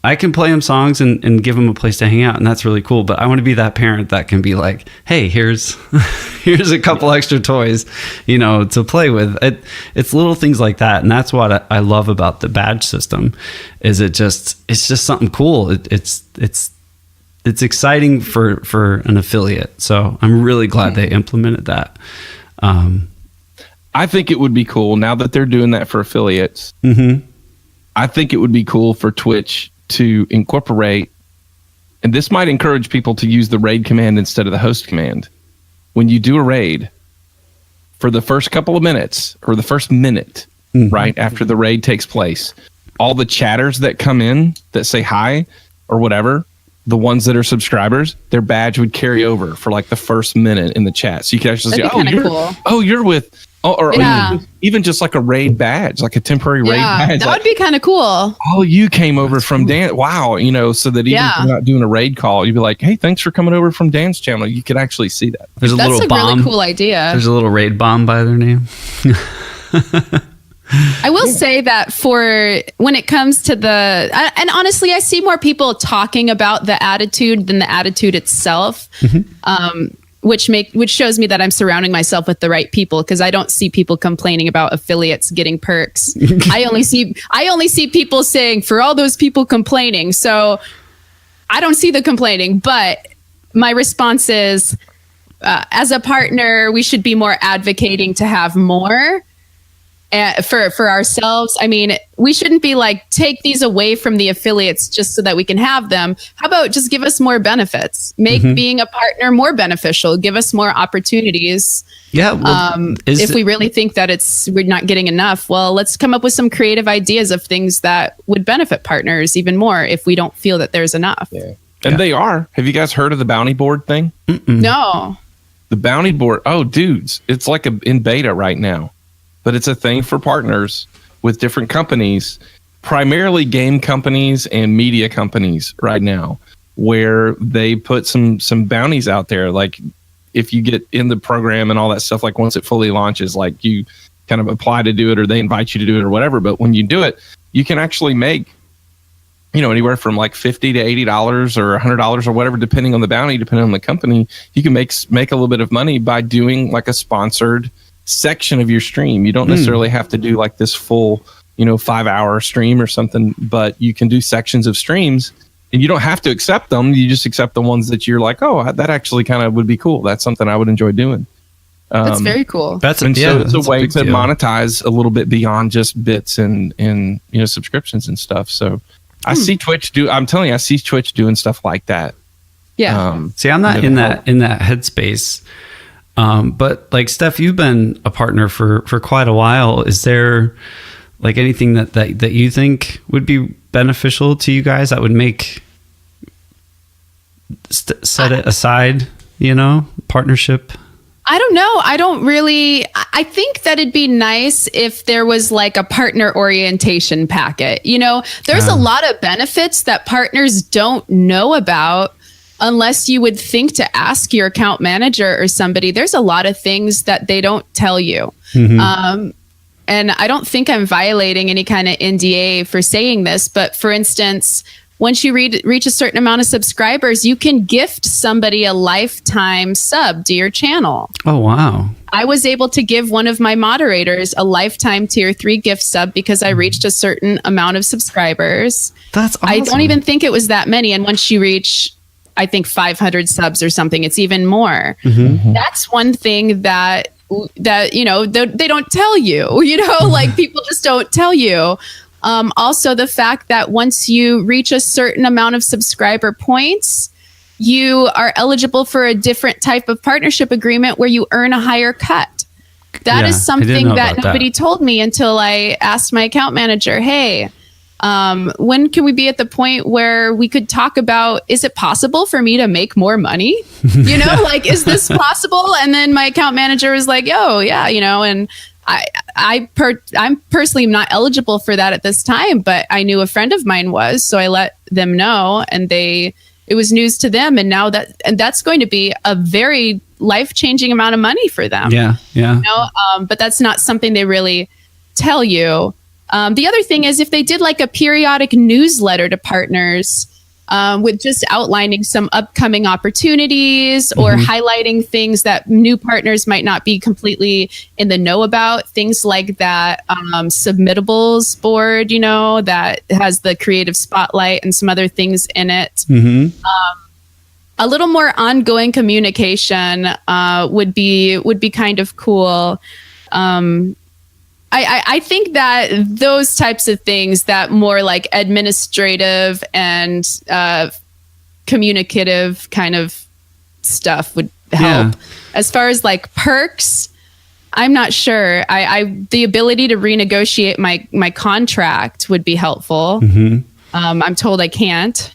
I can play them songs and give them a place to hang out, and that's really cool. But I want to be that parent that can be like, hey, here's a couple extra toys, to play with. It's little things like that, and that's what I love about the badge system. Is it's just something cool. It's exciting for an affiliate. So I'm really glad they implemented that. I think it would be cool now that they're doing that for affiliates. I think it would be cool for Twitch to incorporate, and this might encourage people to use the raid command instead of the host command. when you do a raid, for the first couple of minutes or the first minute, right after the raid takes place, all the chatters that come in that say hi or whatever, the ones that are subscribers, their badge would carry over for like the first minute in the chat. So you can actually That'd say, be kinda cool. you're with, or Yeah. even just like a raid badge, like a temporary raid badge. That like, would be kind of cool. oh, you came over from Dan. Wow. So that even if you're not doing a raid call, you'd be like, hey, thanks for coming over from Dan's channel. You could actually see that. There's a That's little a bomb. really cool idea. There's a little raid bomb by their name. I will say that for when it comes to and honestly, I see more people talking about the attitude than the attitude itself, which shows me that I'm surrounding myself with the right people, because I don't see people complaining about affiliates getting perks. I only see people saying, for all those people complaining. So I don't see the complaining, but my response is, as a partner, we should be more advocating to have more. For ourselves. I mean, we shouldn't be like, take these away from the affiliates just so that we can have them. How about just give us more benefits? Make being a partner more beneficial. Give us more opportunities. Yeah. Well, If we really think that we're not getting enough, well, let's come up with some creative ideas of things that would benefit partners even more if we don't feel that there's enough. Yeah. And they are. Have you guys heard of the bounty board thing? No. The bounty board. Oh, dudes, it's like in beta right now. But it's a thing for partners with different companies, primarily game companies and media companies right now, where they put some bounties out there. Like if you get in the program and all that stuff, like once it fully launches, like you kind of apply to do it or they invite you to do it or whatever. But when you do it, you can actually make, anywhere from like $50 to $80 or $100 or whatever, depending on the bounty, depending on the company. You can make a little bit of money by doing like a sponsored section of your stream. You don't necessarily have to do like this full 5-hour stream or something, but you can do sections of streams and you don't have to accept them. You just accept the ones that you're like, oh, that actually kind of would be cool. That's something I would enjoy doing. That's very cool. That's so it's a way to deal. monetize a little bit beyond just bits and subscriptions and stuff. So I see Twitch I see Twitch doing stuff like that. Yeah. See, I'm not in that headspace. But like Steph, you've been a partner for quite a while. Is there like anything that you think would be beneficial to you guys that would make set it aside, partnership? I don't know. I think that it'd be nice if there was like a partner orientation packet. There's a lot of benefits that partners don't know about unless you would think to ask your account manager or somebody. There's a lot of things that they don't tell you. And I don't think I'm violating any kind of NDA for saying this, but for instance, once you reach a certain amount of subscribers, you can gift somebody a lifetime sub to your channel. Oh, wow. I was able to give one of my moderators a lifetime tier 3 gift sub because I reached a certain amount of subscribers. That's awesome. I don't even think it was that many. And once you reach, I think 500 subs or something, it's even more. That's one thing that they don't tell you, like people just don't tell you. Also the fact that once you reach a certain amount of subscriber points, you are eligible for a different type of partnership agreement where you earn a higher cut. That is something that nobody told me until I asked my account manager, hey, when can we be at the point where we could talk about, is it possible for me to make more money? Is this possible? And then my account manager was like, oh yeah, and I'm personally not eligible for that at this time, but I knew a friend of mine was, so I let them know and it was news to them. And now that's going to be a very life-changing amount of money for them. Yeah. But that's not something they really tell you. The other thing is if they did like a periodic newsletter to partners with just outlining some upcoming opportunities or highlighting things that new partners might not be completely in the know about, things like that submittables board, that has the creative spotlight and some other things in it. A little more ongoing communication would be kind of cool. I think that those types of things, that more like administrative and communicative kind of stuff help. Yeah. As far as like perks, I'm not sure. The ability to renegotiate my contract would be helpful. I'm told I can't,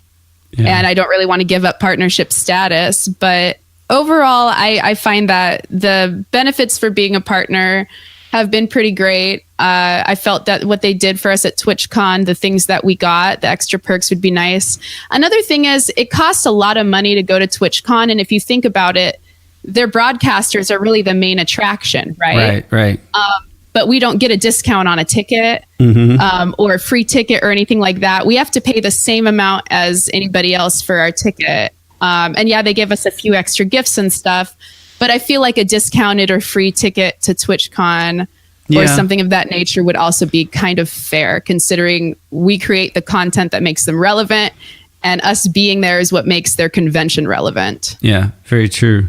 and I don't really want to give up partnership status. But overall, I find that the benefits for being a partner have been pretty great. I felt that what they did for us at TwitchCon, the things that we got, the extra perks would be nice. Another thing is it costs a lot of money to go to TwitchCon. And if you think about it, their broadcasters are really the main attraction, right? Right. But we don't get a discount on a ticket or a free ticket or anything like that. We have to pay the same amount as anybody else for our ticket. And yeah, they give us a few extra gifts and stuff. But I feel like a discounted or free ticket to TwitchCon or something of that nature would also be kind of fair, considering we create the content that makes them relevant, and us being there is what makes their convention relevant. Yeah, very true.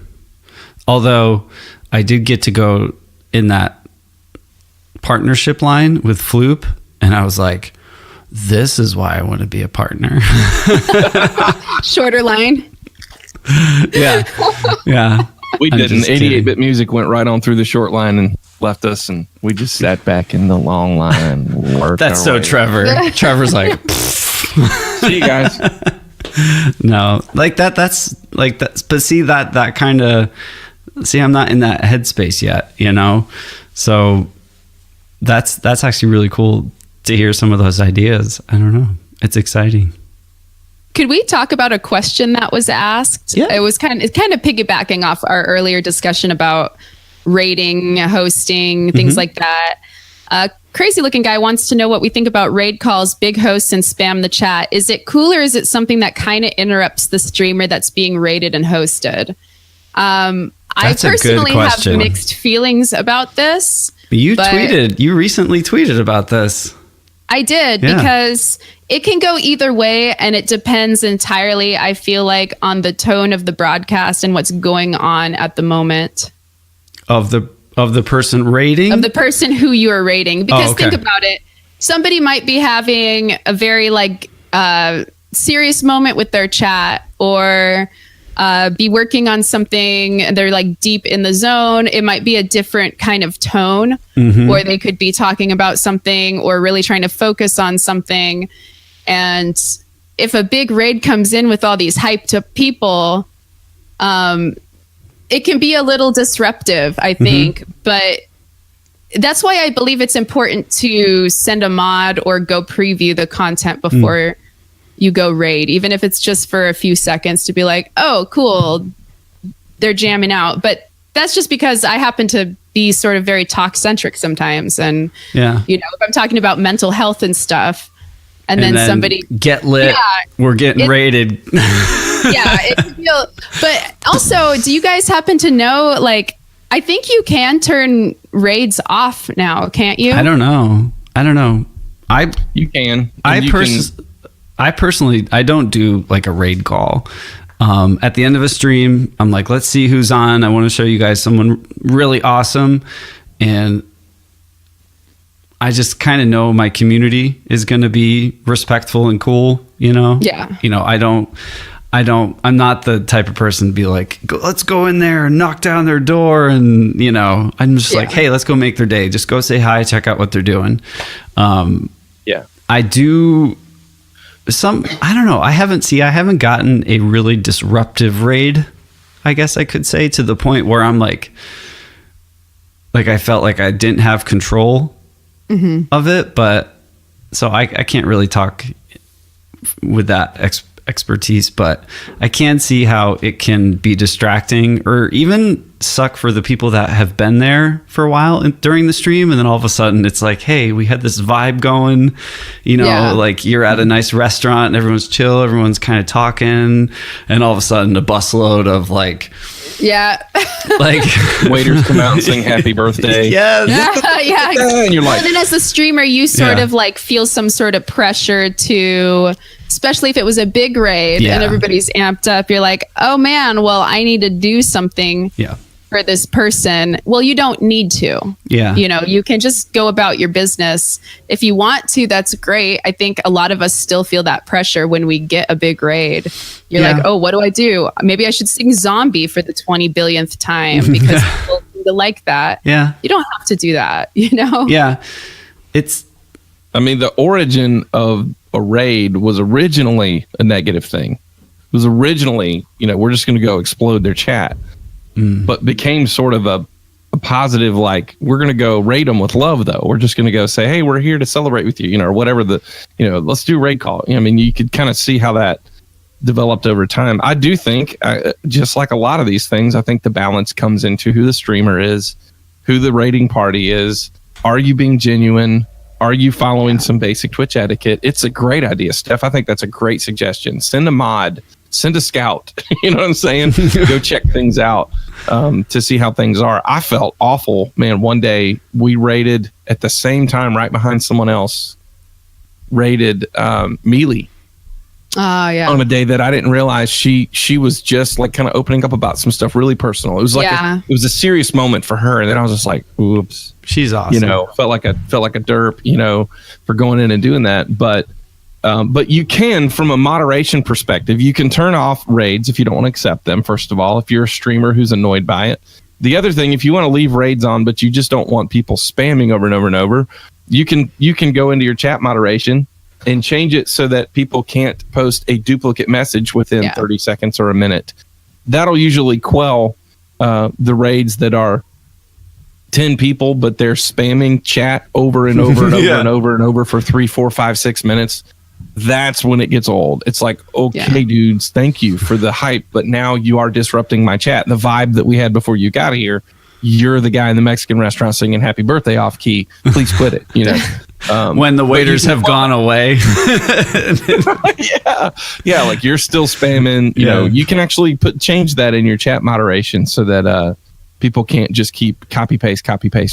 Although I did get to go in that partnership line with Floop, and I was like, this is why I want to be a partner. Shorter line. Yeah. We I'm didn't. just kidding. 88-bit music went right on through the short line and left us, and we just sat back in the long line. Worked That's our so way. Trevor. Trevor's like, See you guys. no, like that's like that. But see that kind of, I'm not in that headspace yet, you know? So that's actually really cool to hear some of those ideas. I don't know. It's exciting. Could we talk about a question that was asked? Yeah. It's kind of piggybacking off our earlier discussion about rating, hosting, things like that. Crazy looking guy wants to know what we think about raid calls, big hosts, and spam the chat. Is it cool, or is it something that kind of interrupts the streamer that's being rated and hosted? I That's a good personally have question. mixed feelings about this. You but you recently tweeted about this. I did, Yeah. because it can go either way, and it depends entirely, I feel like, on the tone of the broadcast and what's going on at the moment. Of the person rating? Of the person who you are rating. Because okay. think about it. Somebody might be having a very serious moment with their chat, or be working on something and they're like deep in the zone. It might be a different kind of tone, or they could be talking about something or really trying to focus on something. And if a big raid comes in with all these hyped up people, it can be a little disruptive, I think. But that's why I believe it's important to send a mod or go preview the content before you go raid, even if it's just for a few seconds, to be like, oh, cool, they're jamming out. But that's just because I happen to be sort of very talk centric sometimes. And, if I'm talking about mental health and stuff, and then somebody get lit, we're getting raided. It can feel, but also, do you guys happen to know, I think you can turn raids off now, can't you? I don't know. You can. I personally, I don't do like a raid call. At the end of a stream, I'm like, let's see who's on. I want to show you guys someone really awesome. And I just kind of know my community is going to be respectful and cool, Yeah. I'm not the type of person to be like, let's go in there and knock down their door. And, I'm just like, hey, let's go make their day. Just go say hi, check out what they're doing. I do I don't know. I haven't gotten a really disruptive raid, I guess I could say, to the point where I'm like I felt like I didn't have control of it. But so I can't really talk with that expertise, but I can see how it can be distracting or even suck for the people that have been there for a while during the stream, and then all of a sudden it's like, hey, we had this vibe going, like you're at a nice restaurant and everyone's chill, everyone's kind of talking, and all of a sudden a busload of like waiters come out and sing happy birthday. And you're like, and then as the streamer, you sort of like feel some sort of pressure to, especially if it was a big raid and everybody's amped up, you're like, oh man, well, I need to do something for this person. Well, you don't need to. Yeah. You know, you can just go about your business. If you want to, that's great. I think a lot of us still feel that pressure when we get a big raid. You're Yeah. like, oh, what do I do? Maybe I should sing Zombie for the 20 billionth time because people seem to like that. Yeah. You don't have to do that, you know? Yeah. It's, I mean, the origin of a raid was originally a negative thing. It was originally, you know, we're just going to go explode their chat, but became sort of a positive, like, we're going to go raid them with love, though. We're just going to go say, hey, we're here to celebrate with you, you know, or whatever let's do raid call. I mean, you could kind of see how that developed over time. I do think, just like a lot of these things, I think the balance comes into who the streamer is, who the raiding party is. Are you being genuine? Are you following some basic Twitch etiquette? It's a great idea, Steph. I think that's a great suggestion. Send a mod, send a scout. You know what I'm saying? Go check things out to see how things are. I felt awful, man. One day we raided at the same time, right behind someone else, raided Mealy. Oh, yeah. On a day that I didn't realize she was just like kind of opening up about some stuff really personal. It was like it was a serious moment for her, and then I was just like, oops. she's awesome. You know, felt like a derp, you know, for going in and doing that. But you can, from a moderation perspective, you can turn off raids if you don't want to accept them. First of all, if you're a streamer who's annoyed by it. The other thing, if you want to leave raids on, but you just don't want people spamming over and over and over, you can go into your chat moderation and change it so that people can't post a duplicate message within 30 seconds or a minute. That'll usually quell the raids that are 10 people, but they're spamming chat over and over and over and over and over for 3, 4, 5, 6 minutes. That's when it gets old. It's like, okay, dudes, thank you for the hype, but now you are disrupting my chat. The vibe that we had before you got here, you're the guy in the Mexican restaurant singing happy birthday off key. Please quit it. You know, when the waiters have gone away. yeah. Like you're still spamming, you know, you can actually change that in your chat moderation so that people can't just keep copy paste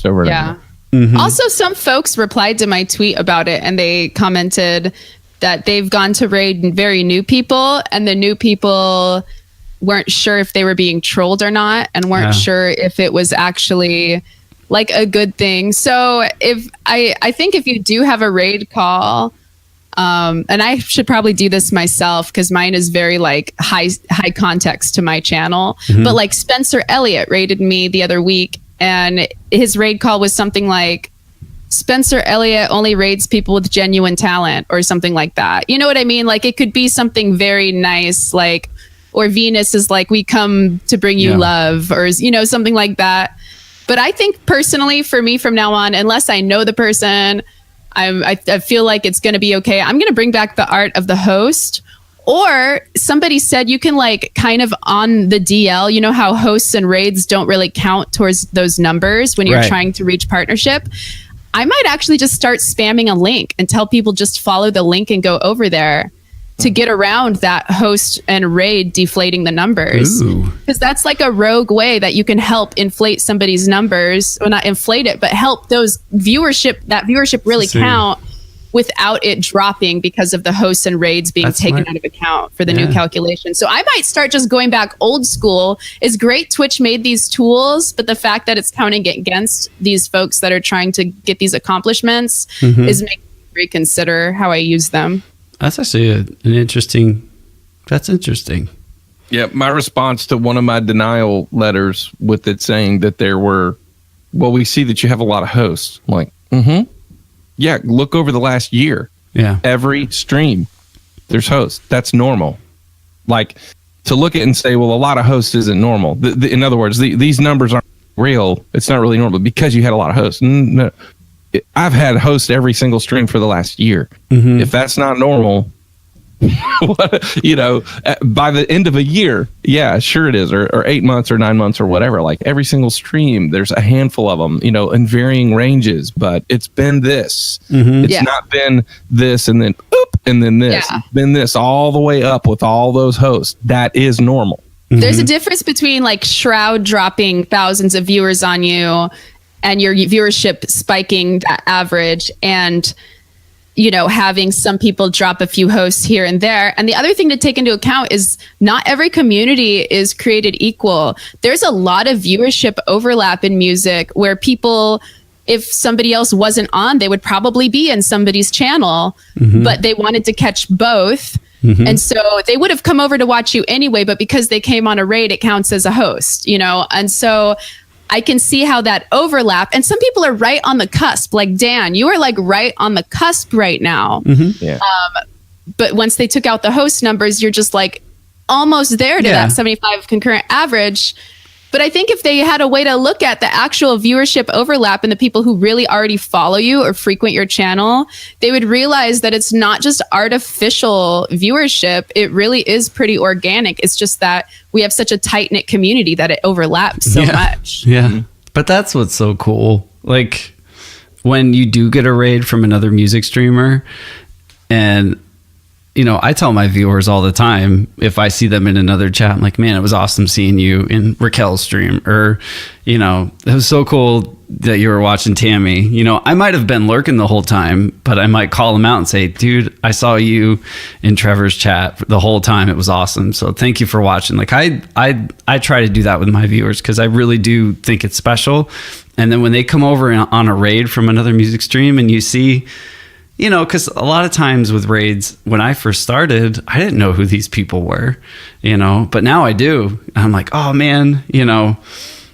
over and over. Mm-hmm. Also, some folks replied to my tweet about it, and they commented that they've gone to raid very new people, and the new people weren't sure if they were being trolled or not, and weren't sure if it was actually like a good thing. So if I think if you do have a raid call, and I should probably do this myself because mine is very like high context to my channel, but like Spencer Elliott raided me the other week, and his raid call was something like, Spencer Elliott only raids people with genuine talent or something like that. You know what I mean? Like it could be something very nice, like, or Venus is like, we come to bring you love, or, you know, something like that. But I think personally for me from now on, unless I know the person, I feel like it's going to be okay. I'm going to bring back the art of the host. Or somebody said you can like kind of on the DL, you know how hosts and raids don't really count towards those numbers when you're trying to reach partnership. I might actually just start spamming a link and tell people just follow the link and go over there to get around that host and raid deflating the numbers. Because that's like a rogue way that you can help inflate somebody's numbers. Well, not inflate it, but help that viewership really count without it dropping because of the hosts and raids being taken out of account for the new calculation. So I might start just going back old school. It's great Twitch made these tools, but the fact that it's counting interesting these folks that are trying to get these accomplishments is making me reconsider how I use them. That's actually that's interesting. Yeah, my response to one of my denial letters with it saying that we see that you have a lot of hosts. I'm like, yeah, look over the last year. Yeah. Every stream, there's hosts. That's normal. Like, to look at it and say, well, a lot of hosts isn't normal. In other words, these numbers aren't real. It's not really normal because you had a lot of hosts. No, I've had hosts every single stream for the last year. If that's not normal, you know, by the end of a year, yeah, sure it is, or 8 months or 9 months or whatever. Like every single stream, there's a handful of them, you know, in varying ranges. But it's been this. It's not been this and then and then this. It's been this all the way up with all those hosts. That is normal. There's a difference between like Shroud dropping thousands of viewers on you and your viewership spiking that average, and having some people drop a few hosts here and there. And the other thing to take into account is not every community is created equal. There's a lot of viewership overlap in music where people, if somebody else wasn't on, they would probably be in somebody's channel, but they wanted to catch both. And so they would have come over to watch you anyway, but because they came on a raid, it counts as a host, And so I can see how that overlap. And some people are right on the cusp. Like Dan, you are like right on the cusp right now. Yeah. But once they took out the host numbers, you're just like almost there to that 75 concurrent average. But I think if they had a way to look at the actual viewership overlap and the people who really already follow you or frequent your channel, they would realize that it's not just artificial viewership. It really is pretty organic. It's just that we have such a tight-knit community that it overlaps so much. Yeah. But that's what's so cool. Like when you do get a raid from another music streamer, and I tell my viewers all the time, if I see them in another chat, I'm like, man, it was awesome seeing you in Raquel's stream, or, it was so cool that you were watching Tammy. I might have been lurking the whole time, but I might call them out and say, dude, I saw you in Trevor's chat the whole time. It was awesome. So thank you for watching. Like I try to do that with my viewers because I really do think it's special. And then when they come over on a raid from another music stream and you see, because a lot of times with raids, when I first started, I didn't know who these people were, but now I do. I'm like, oh man,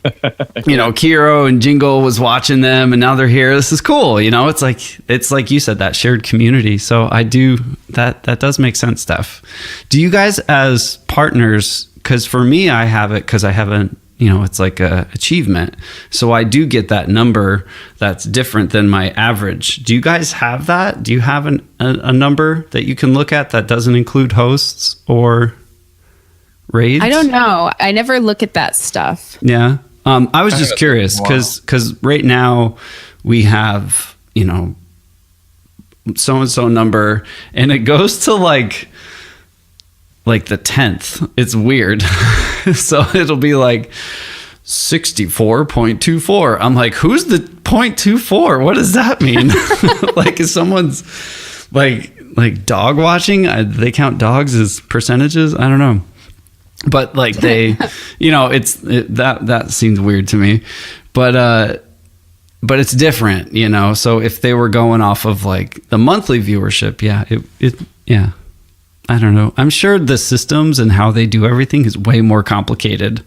Kiro and Jingle was watching them and now they're here. This is cool. It's like you said, that shared community. So I do that does make sense, Steph. Do you guys as partners, because for me, I have it because I haven't, it's like a achievement. So I do get that number that's different than my average. Do you guys have that? Do you have a number that you can look at that doesn't include hosts or raids? I don't know. I never look at that stuff. Yeah. I was just curious because right now we have, so-and-so number and it goes to like the 10th. It's weird. So it'll be like 64.24. I'm like, who's the 0.24? What does that mean? Like, is someone's like dog watching? They count dogs as percentages? I don't know. But like they, that seems weird to me. But it's different, So if they were going off of like the monthly viewership, yeah. I don't know. I'm sure the systems and how they do everything is way more complicated,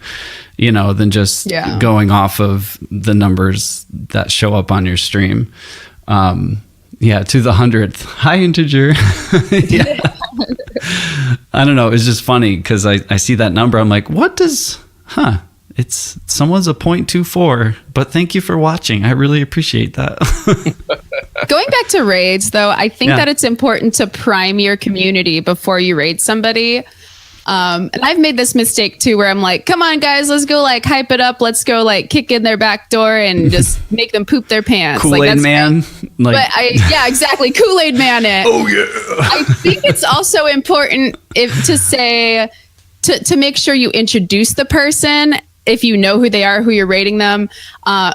than just going off of the numbers that show up on your stream. To the 100th. Hi, integer. I don't know. It's just funny because I see that number. I'm like, it's someone's a 0.24, but thank you for watching. I really appreciate that. Going back to raids, though, I think that it's important to prime your community before you raid somebody. And I've made this mistake too, where I'm like, come on, guys, let's go like hype it up. Let's go like kick in their back door and just make them poop their pants. Kool-Aid man. Exactly. Kool-Aid man it. Oh, yeah. I think it's also important to make sure you introduce the person. If you know who they are, who you're rating them, I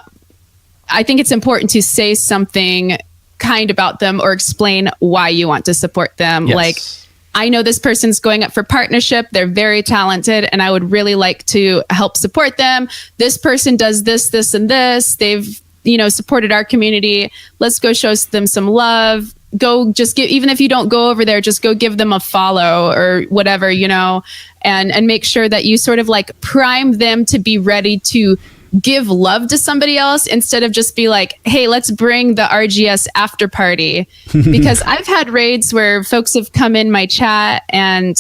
think it's important to say something kind about them or explain why you want to support them. Yes. Like, I know this person's going up for partnership. They're very talented and I would really like to help support them. This person does this, this, and this. They've, supported our community. Let's go show them some love. Go just give, even if you don't go over there, just go give them a follow or whatever, and make sure that you sort of like prime them to be ready to give love to somebody else instead of just be like, hey, let's bring the RGS after party. Because I've had raids where folks have come in my chat and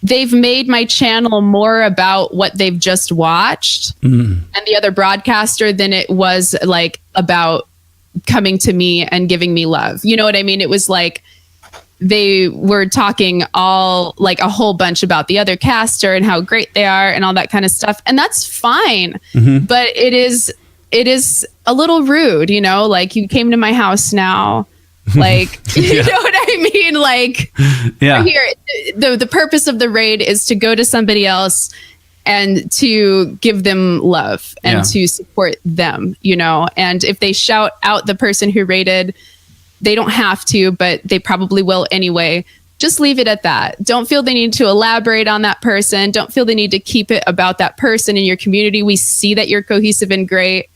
they've made my channel more about what they've just watched and the other broadcaster than it was like about coming to me and giving me love. You know what I mean? It was like they were talking all like a whole bunch about the other caster and how great they are and all that kind of stuff. And that's fine. But it is a little rude, like you came to my house now. Like, you know what I mean? Like, here, the purpose of the raid is to go to somebody else and to give them love and to support them, and if they shout out the person who raided, they don't have to, but they probably will anyway. Just leave it at that. Don't feel they need to elaborate on that person. Don't feel they need to keep it about that person in your community. We see that you're cohesive and great,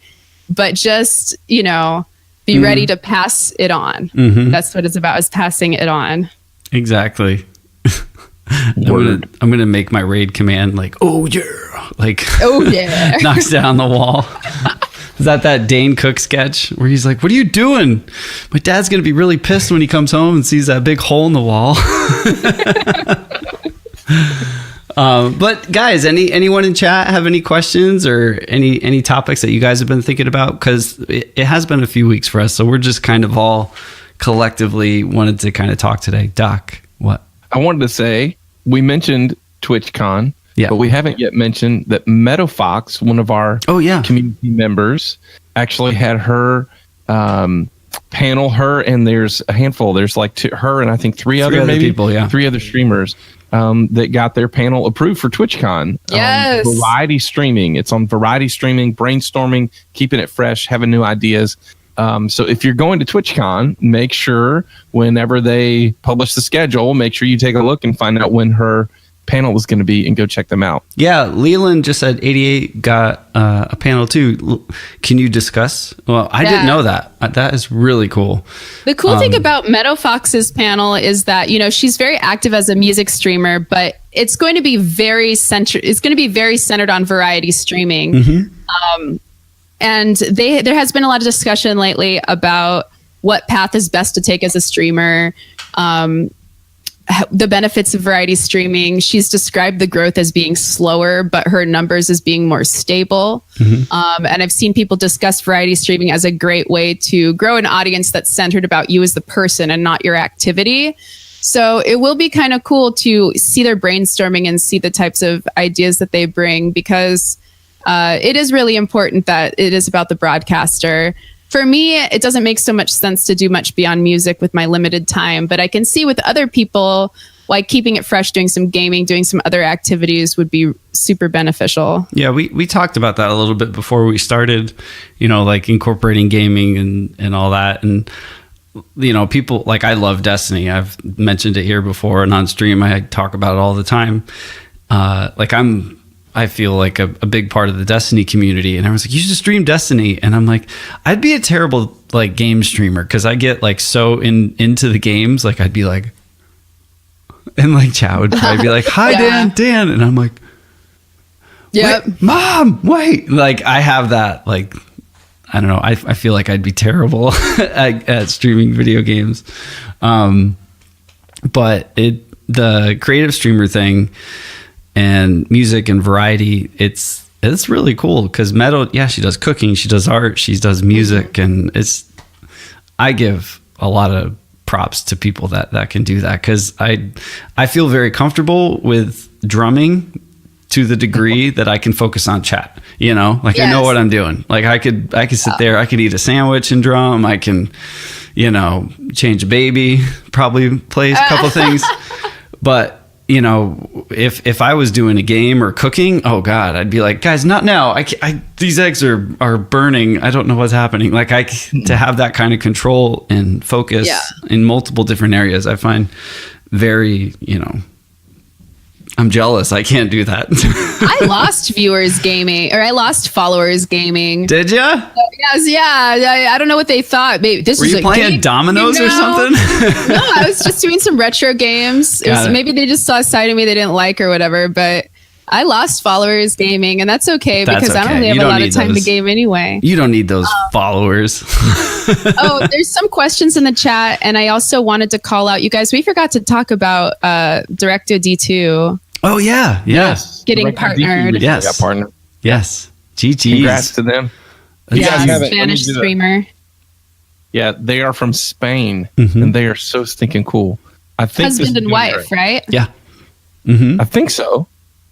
but just, you know, be ready to pass it on. That's what it's about, is passing it on. Exactly. I'm gonna make my raid command like, oh yeah, like, oh yeah, knocks down the wall. Is that Dane Cook sketch where he's like, what are you doing? My dad's gonna be really pissed when he comes home and sees that big hole in the wall. But guys, anyone in chat have any questions or any topics that you guys have been thinking about? Because it has been a few weeks for us, so we're just kind of all collectively wanted to kind of talk today. Doc, what? I wanted to say, we mentioned TwitchCon, yeah, but we haven't yet mentioned that MeadowFox, one of our community members, actually had her panel. Her and there's a handful. There's like her and I think three other people, three other streamers that got their panel approved for TwitchCon. Yes, variety streaming. It's on variety streaming, brainstorming, keeping it fresh, having new ideas. So if you're going to TwitchCon, make sure whenever they publish the schedule, make sure you take a look and find out when her panel is going to be and go check them out. Yeah, Leland just said 88 got a panel too. Can you discuss? Well, I didn't know that. That is really cool. The cool thing about MeadowFox's panel is that, you know, she's very active as a music streamer, but it's going to be very centered on variety streaming. And there has been a lot of discussion lately about what path is best to take as a streamer, the benefits of variety streaming. She's described the growth as being slower, but her numbers as being more stable. And I've seen people discuss variety streaming as a great way to grow an audience that's centered about you as the person and not your activity. So it will be kind of cool to see their brainstorming and see the types of ideas that they bring, because it is really important that it is about the broadcaster. For me, it doesn't make so much sense to do much beyond music with my limited time, but I can see with other people, like keeping it fresh, doing some gaming, doing some other activities would be super beneficial. Yeah, we talked about that a little bit before we started, you know, like incorporating gaming and all that. And, you know, people, like, I love Destiny. I've mentioned it here before, and on stream, I talk about it all the time. I feel like a big part of the Destiny community, and everyone's like, you should stream Destiny. And I'm like, I'd be a terrible like game streamer, because I get like so into the games. Like I'd be like, and like Chow would probably be like, hi Dan. And I'm like, wait, Mom, wait. Like I have that, like, I don't know. I feel like I'd be terrible at streaming video games. But the creative streamer thing and music and variety, it's really cool, because Meadow, she does cooking, she does art, she does music, and I give a lot of props to people that can do that, because I feel very comfortable with drumming to the degree that I can focus on chat, you know, like I know what I'm doing. Like I could sit there, I could eat a sandwich and drum, I can, you know, change a baby, probably play a couple things, but you know, if I was doing a game or cooking, oh God, I'd be like, guys, not now. These eggs are burning. I don't know what's happening. Like to have that kind of control and focus in multiple different areas, I find very, you know, I'm jealous. I can't do that. I lost viewers gaming, or I lost followers gaming. Did ya? Yes, yeah. I don't know what they thought. Maybe were you playing dominoes or something? No, I was just doing some retro games. Maybe they just saw a side of me they didn't like or whatever. But I lost followers gaming, and that's okay, because I don't really have a lot of time to game anyway. You don't need those followers. Oh, there's some questions in the chat, and I also wanted to call out, you guys, we forgot to talk about Directo D2. Oh yeah, yes, getting partnered. Yes, got partnered. Yes, GG's. Congrats to them. Spanish streamer. Yeah, they are from Spain, and they are so stinking cool. I think husband and wife, right? Yeah, I think so.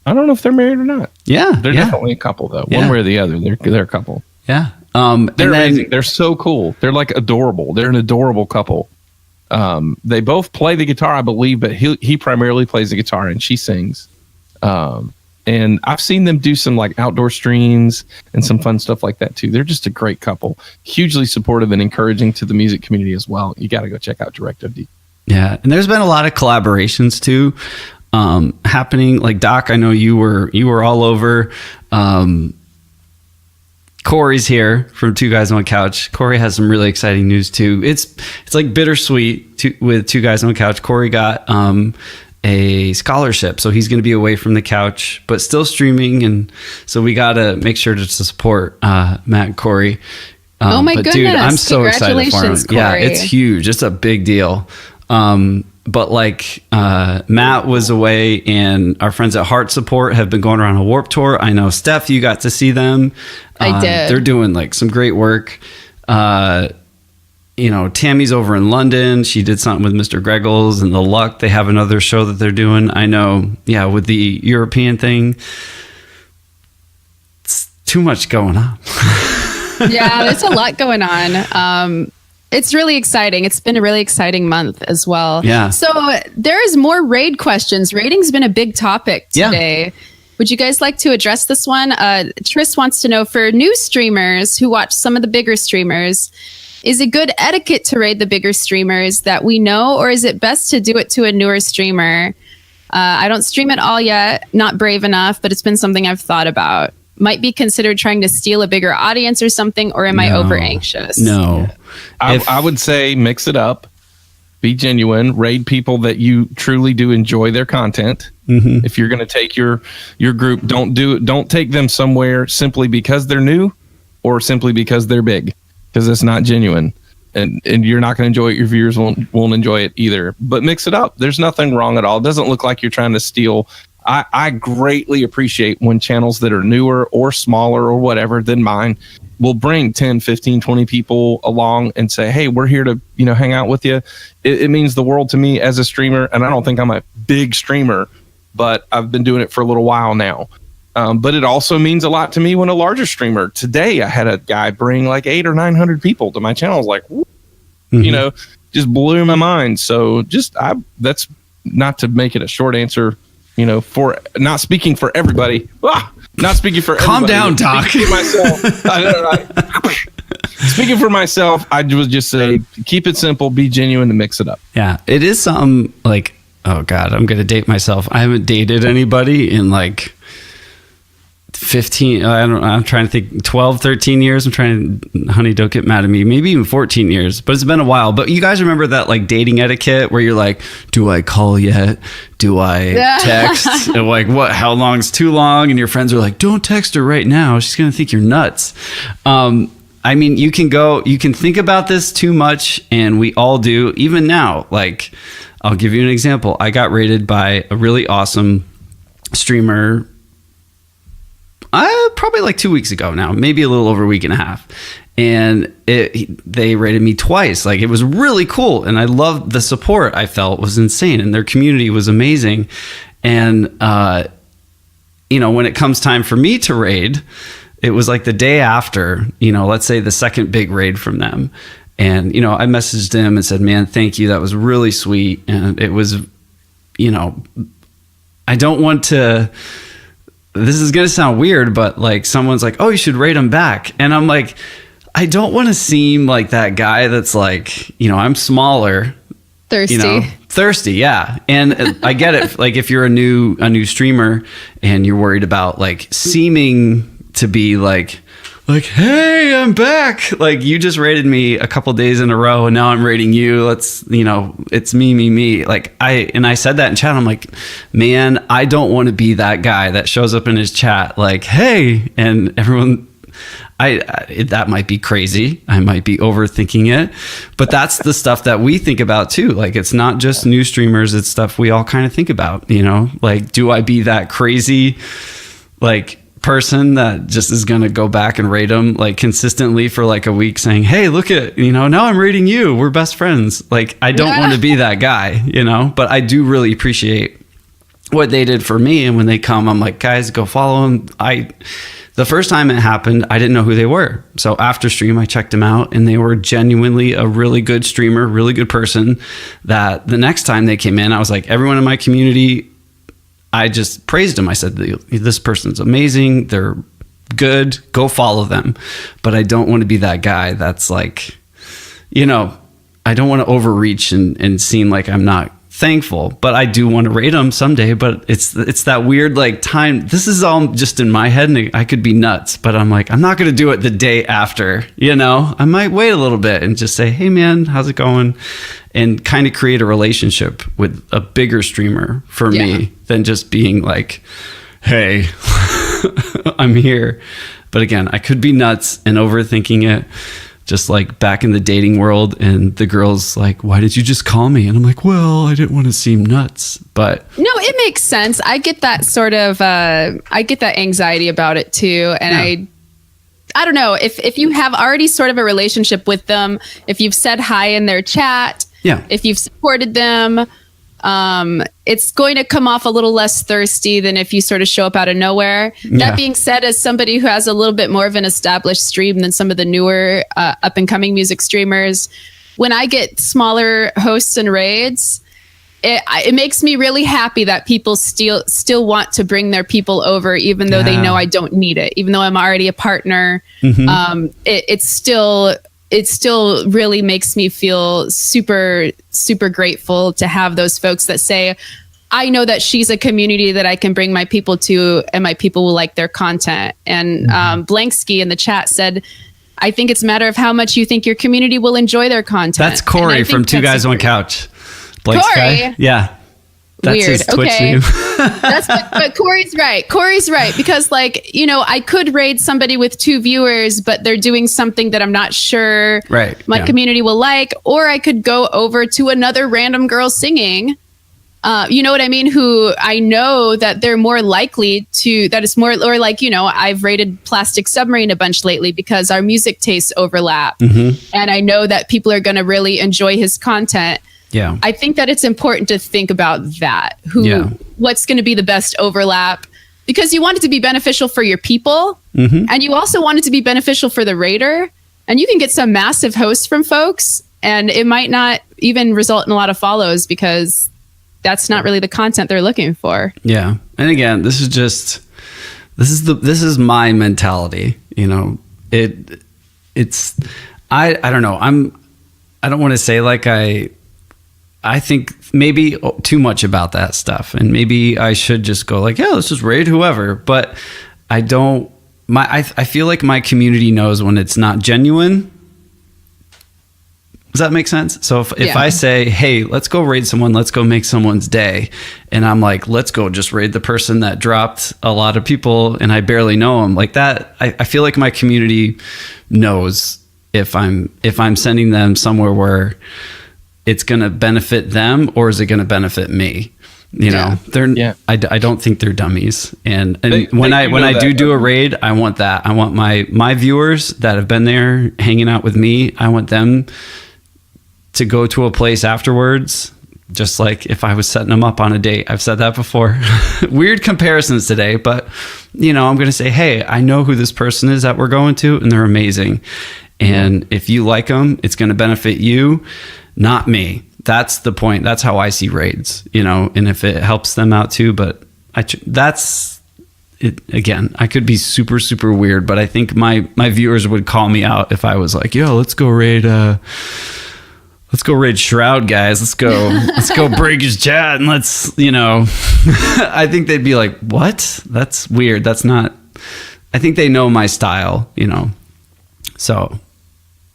I don't know if they're married or not. Yeah, they're definitely a couple though. One way or the other, they're a couple. Yeah, they're amazing. They're so cool. They're like adorable. They're an adorable couple. They both play the guitar, I believe, but he primarily plays the guitar and she sings. And And I've seen them do some like outdoor streams and some fun stuff like that too. They're just a great couple, hugely supportive and encouraging to the music community as well. You got to go check out DirectFD. Yeah. And there's been a lot of collaborations too, happening. Like Doc, I know you were all over. Corey's here from Two Guys on a Couch. Corey has some really exciting news too. It's like bittersweet with Two Guys on a Couch. Corey got a scholarship, so he's going to be away from the couch, but still streaming, and so we got to make sure to support Matt and Corey. Oh my goodness! Dude, I'm so excited for him. Corey. Yeah, it's huge. It's a big deal. But like Matt was away, and our friends at Heart Support have been going around a Warped Tour. I know Steph, you got to see them. I did. They're doing like some great work. Tammy's over in London. She did something with Mr. Greggles and The Luck. They have another show that they're doing. I know. Yeah, with the European thing, it's too much going on. Yeah, there's a lot going on. It's really exciting. It's been a really exciting month as well. Yeah. So there is more raid questions. Raiding's been a big topic today. Yeah. Would you guys like to address this one? Tris wants to know, for new streamers who watch some of the bigger streamers, is it good etiquette to raid the bigger streamers that we know, or is it best to do it to a newer streamer? I don't stream at all yet, not brave enough, but it's been something I've thought about. Might be considered trying to steal a bigger audience or something, or am I over anxious? No. I would say mix it up. Be genuine. Raid people that you truly do enjoy their content. Mm-hmm. If you're going to take your group, don't take them somewhere simply because they're new or simply because they're big, because it's not genuine. And you're not going to enjoy it. Your viewers won't enjoy it either. But mix it up. There's nothing wrong at all. It doesn't look like you're trying to steal. I greatly appreciate when channels that are newer or smaller or whatever than mine will bring 10, 15, 20 people along and say, hey, we're here to, hang out with you. It means the world to me as a streamer. And I don't think I'm a big streamer, but I've been doing it for a little while now. But it also means a lot to me when a larger streamer. Today, I had a guy bring like 800 or 900 people to my channel. I was like, mm-hmm. Just blew my mind. So that's not to make it a short answer, for not speaking for everybody. Not speaking for Calm everybody. Calm down, Doc. Speaking for myself. Speaking for myself, I would just say keep it simple, be genuine, and mix it up. Yeah, it is something like, oh God, I'm going to date myself. I haven't dated anybody in like 15, I'm trying to think, 12, 13 years. Honey, don't get mad at me. Maybe even 14 years, but it's been a while. But you guys remember that like dating etiquette where you're like, do I call yet? Do I text? And like, what, how long's too long? And your friends are like, don't text her right now. She's going to think you're nuts. I mean, you can think about this too much, and we all do, even now. Like, I'll give you an example. I got rated by a really awesome streamer probably like 2 weeks ago now, maybe a little over a week and a half. And they rated me twice. Like, it was really cool. And I loved the support I felt was insane. And their community was amazing. And, when it comes time for me to raid, it was like the day after, let's say the second big raid from them. And, I messaged him and said, man, thank you. That was really sweet. And it was, I don't want to, this is going to sound weird, but like someone's like, oh, you should raid him back. And I'm like, I don't want to seem like that guy that's like, I'm smaller. Thirsty. Yeah. And I get it. Like, if you're a new streamer and you're worried about like seeming to be like, hey, I'm back. Like, you just rated me a couple days in a row and now I'm rating you. Let's, it's me. Like, I said that in chat. I'm like, man, I don't want to be that guy that shows up in his chat like, hey, and everyone, that might be crazy. I might be overthinking it, but that's the stuff that we think about too. Like, it's not just new streamers. It's stuff we all kind of think about, like, do I be that crazy, like, person that just is going to go back and rate them like consistently for like a week saying, hey, look at, now I'm rating you. We're best friends. Like, I don't want to be that guy, but I do really appreciate what they did for me. And when they come, I'm like, guys, go follow them. The first time it happened, I didn't know who they were. So after stream, I checked them out, and they were genuinely a really good streamer, really good person. That the next time they came in, I was like, everyone in my community, I just praised them. I said, this person's amazing. They're good. Go follow them. But I don't want to be that guy that's like, you know, I don't want to overreach and seem like I'm not thankful, but I do want to rate them someday. But it's that weird like time. This is all just in my head, and I could be nuts, but I'm like, I'm not going to do it the day after, you know. I might wait a little bit and just say, hey man, how's it going? And kind of create a relationship with a bigger streamer for me than just being like, hey, I'm here. But again, I could be nuts and overthinking it. Just like back in the dating world, and the girl's like, why did you just call me? And I'm like, well, I didn't want to seem nuts. But no, it makes sense. I get that sort of I get that anxiety about it too. And I don't know, if you have already sort of a relationship with them, if you've said hi in their chat, if you've supported them, it's going to come off a little less thirsty than if you sort of show up out of nowhere. That being said, as somebody who has a little bit more of an established stream than some of the newer up and coming music streamers, when I get smaller hosts and raids, it makes me really happy that people still want to bring their people over, even though they know I don't need it, even though I'm already a partner. It still really makes me feel super, super grateful to have those folks that say, I know that she's a community that I can bring my people to, and my people will like their content. And Blanksky in the chat said, I think it's a matter of how much you think your community will enjoy their content. That's Corey from Two Guys One Couch. Corey? Yeah. That's weird. His Twitch name. But Corey's right. Corey's right. Because like, you know, I could raid somebody with 2 viewers, but they're doing something that I'm not sure my community will like. Or I could go over to another random girl singing, you know what I mean? Who I know that they're more likely to, that it's more, or like, you know, I've rated Plastic Submarine a bunch lately because our music tastes overlap. And I know that people are going to really enjoy his content. Yeah. I think that it's important to think about that. What's going to be the best overlap, because you want it to be beneficial for your people, and you also want it to be beneficial for the raider. And you can get some massive hosts from folks, and it might not even result in a lot of follows because that's not really the content they're looking for. Yeah. And again, this is my mentality, you know. I don't know. I don't want to say like I think maybe too much about that stuff, and maybe I should just go like, yeah, let's just raid whoever. But I don't. I feel like my community knows when it's not genuine. Does that make sense? So if I say, hey, let's go raid someone, let's go make someone's day, and I'm like, let's go just raid the person that dropped a lot of people and I barely know them, like that, I feel like my community knows if I'm sending them somewhere where it's going to benefit them, or is it going to benefit me? You know, I don't think they're dummies. And when I do a raid, I want that. I want my viewers that have been there hanging out with me, I want them to go to a place afterwards, just like if I was setting them up on a date. I've said that before. Weird comparisons today, but you know, I'm going to say, hey, I know who this person is that we're going to, and they're amazing. And if you like them, it's going to benefit you, not me. That's the point. That's how I see raids, you know, and if it helps them out too, but that's it. Again, I could be super, super weird, but I think my viewers would call me out if I was like, yo, let's go raid Shroud, guys. Let's go break his chat, and let's, you know, I think they'd be like, what? That's weird. That's not, I think they know my style, you know, so.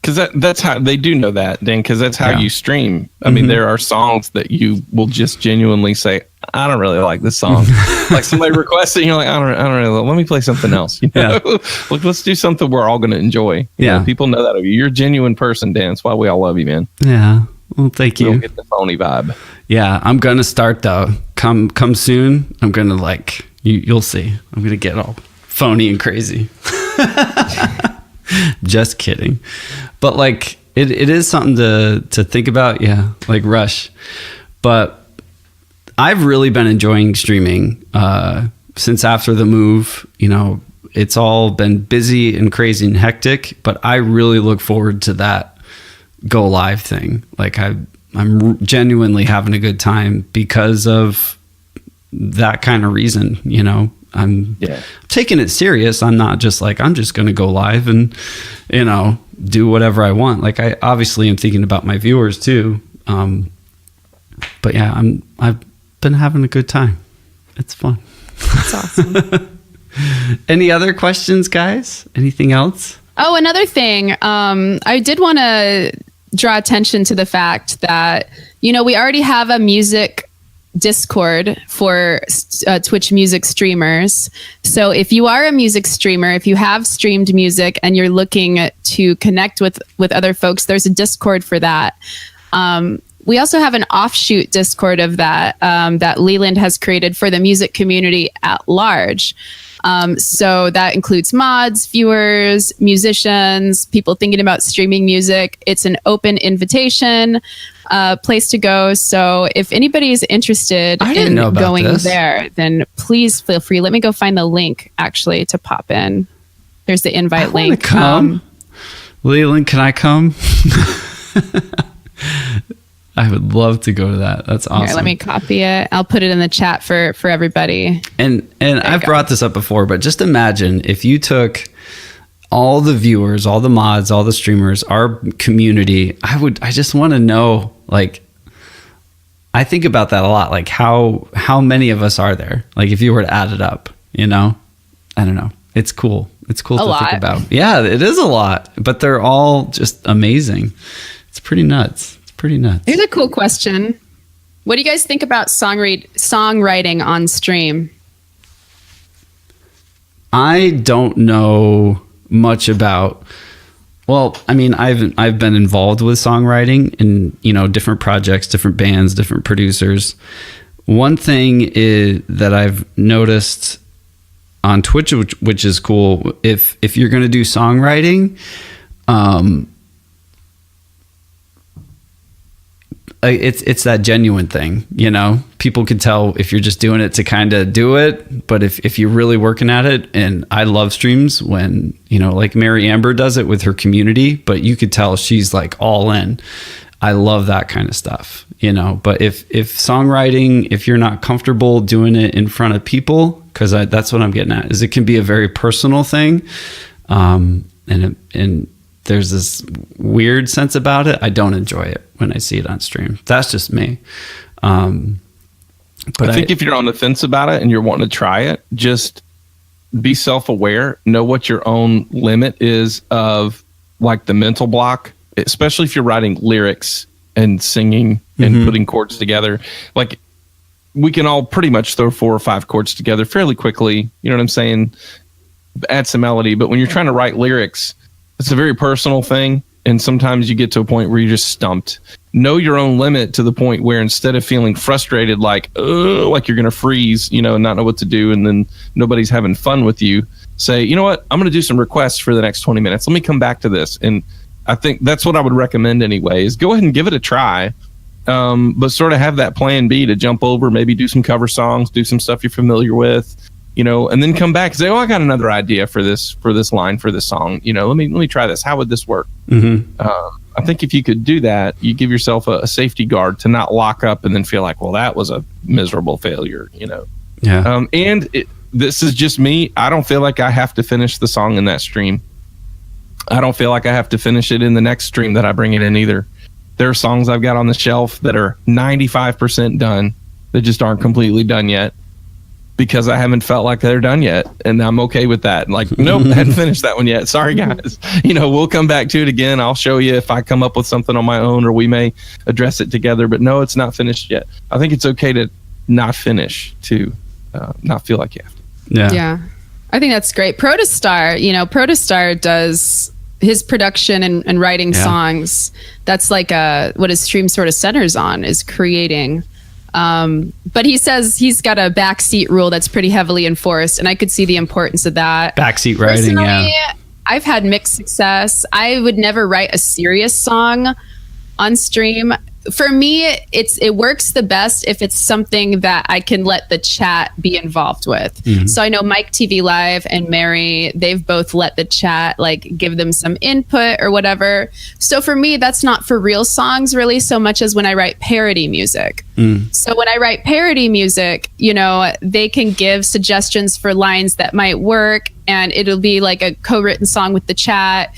Because that's how they do know that, Dan, because that's how you stream. I mean, there are songs that you will just genuinely say, I don't really like this song. Like somebody requests it, and you're like, I don't really, let me play something else. You know? Like, let's do something we're all going to enjoy. You know, people know that of you. You're a genuine person, Dan. That's why we all love you, man. Yeah. Well, thank you. Don't get the phony vibe. Yeah, I'm going to start though. Come soon. I'm going to like, you'll see. I'm going to get all phony and crazy. Just kidding. But like it is something to think about. Yeah, like Rush. But I've really been enjoying streaming since after the move. You know, it's all been busy and crazy and hectic, but I really look forward to that go live thing. Like I'm genuinely having a good time because of that kind of reason, you know. I'm taking it serious. I'm not just like, I'm just going to go live and, you know, do whatever I want. Like, I obviously am thinking about my viewers too. But yeah, I've been having a good time. It's fun. That's awesome. Any other questions, guys? Anything else? Oh, another thing. I did want to draw attention to the fact that, you know, we already have a music Discord for Twitch music streamers. So if you are a music streamer, if you have streamed music and you're looking to connect with other folks, there's a Discord for that. We also have an offshoot Discord of that that Leland has created for the music community at large. So that includes mods, viewers, musicians, people thinking about streaming music. It's an open invitation place to go. So if anybody is interested in going there, then please feel free. Let me go find the link actually to pop in. There's the invite link. Come. Leland, can I come? I would love to go to that. That's awesome. Here, let me copy it. I'll put it in the chat for everybody. And I've brought this up before, but just imagine if you took all the viewers, all the mods, all the streamers, our community. I just want to know, like, I think about that a lot. Like, how many of us are there? Like, if you were to add it up, you know, I don't know. It's cool. It's cool to think about. Yeah, it is a lot, but they're all just amazing. It's pretty nuts. Here's a cool question. What do you guys think about songwriting on stream? I don't know much about. Well, I mean, I've been involved with songwriting in, you know, different projects, different bands, different producers. One thing is that I've noticed on Twitch, which is cool, if you're going to do songwriting, it's that genuine thing, you know. People can tell if you're just doing it to kind of do it, but if you're really working at it. And I love streams when, you know, like Mary Amber does it with her community, but you could tell she's like all in. I love that kind of stuff, you know. But if songwriting, if you're not comfortable doing it in front of people, because that's what I'm getting at, is it can be a very personal thing, and there's this weird sense about it. I don't enjoy it when I see it on stream. That's just me. But I think if you're on the fence about it and you're wanting to try it, just be self-aware, know what your own limit is of, like, the mental block, especially if you're writing lyrics and singing and putting chords together. Like, we can all pretty much throw 4 or 5 chords together fairly quickly. You know what I'm saying? Add some melody. But when you're trying to write lyrics, it's a very personal thing, and sometimes you get to a point where you're just stumped. Know your own limit to the point where instead of feeling frustrated, like you're going to freeze, you know, and not know what to do, and then nobody's having fun with you, say, you know what, I'm going to do some requests for the next 20 minutes. Let me come back to this. And I think that's what I would recommend anyway, is go ahead and give it a try, but sort of have that plan B to jump over, maybe do some cover songs, do some stuff you're familiar with, you know, and then come back and say, oh, I got another idea for this line, for this song. You know, let me try this. How would this work? I think if you could do that, you give yourself a safety guard to not lock up and then feel like, well, that was a miserable failure, you know? Yeah. This is just me. I don't feel like I have to finish the song in that stream. I don't feel like I have to finish it in the next stream that I bring it in either. There are songs I've got on the shelf that are 95% done that just aren't completely done yet, because I haven't felt like they're done yet, and I'm okay with that. Like, nope, I hadn't finished that one yet. Sorry, guys. You know, we'll come back to it again. I'll show you if I come up with something on my own, or we may address it together. But no, it's not finished yet. I think it's okay to not finish, to not feel like you have to. Yeah. I think that's great. Protostar, you know, Protostar does his production and writing songs. That's like what his stream sort of centers on, is creating. But he says he's got a backseat rule that's pretty heavily enforced, and I could see the importance of that. Backseat writing, personally, I've had mixed success. I would never write a serious song on stream. for me, it works the best if it's something that I can let the chat be involved with. So I know Mike TV Live and Mary, they've both let the chat like give them some input or whatever. So for me, that's not for real songs really so much as when I write parody music. So when I write parody music, you know, they can give suggestions for lines that might work, and it'll be like a co-written song with the chat.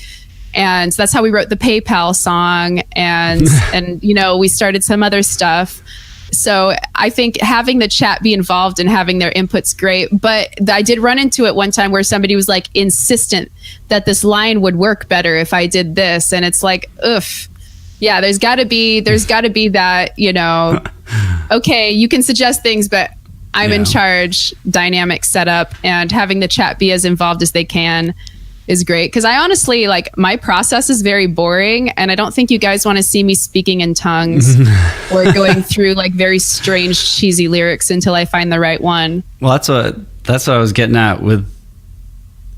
And that's how we wrote the PayPal song, and you know, we started some other stuff. So I think having the chat be involved and having their input's great. But I did run into it one time where somebody was like insistent that this line would work better if I did this, and it's like, oof. Yeah, there's got to be that, you know, okay, you can suggest things, but I'm in charge dynamic setup, and having the chat be as involved as they can is great. Because I honestly, like, my process is very boring, and I don't think you guys want to see me speaking in tongues or going through like very strange, cheesy lyrics until I find the right one. Well, that's what I was getting at with,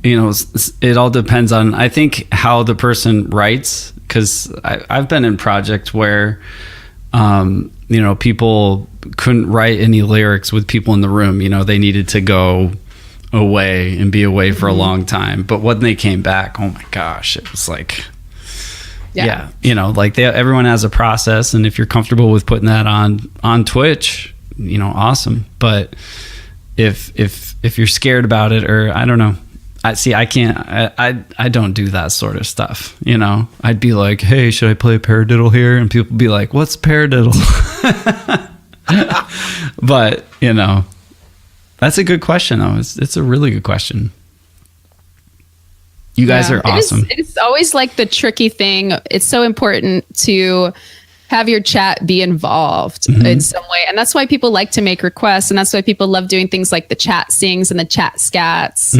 you know, it all depends on, I think, how the person writes. Because I've been in projects where, you know, people couldn't write any lyrics with people in the room. You know, they needed to go away and be away for a long time. But when they came back, oh my gosh, it was like, yeah, you know, like everyone has a process. And if you're comfortable with putting that on Twitch, you know, awesome. But if you're scared about it, or I don't know, I can't, I don't do that sort of stuff. You know, I'd be like, hey, should I play a paradiddle here? And people be like, what's paradiddle? But, you know, that's a good question though. It's a really good question. You guys are awesome. It's always like the tricky thing. It's so important to have your chat be involved in some way. And that's why people like to make requests. And that's why people love doing things like the chat sings and the chat scats.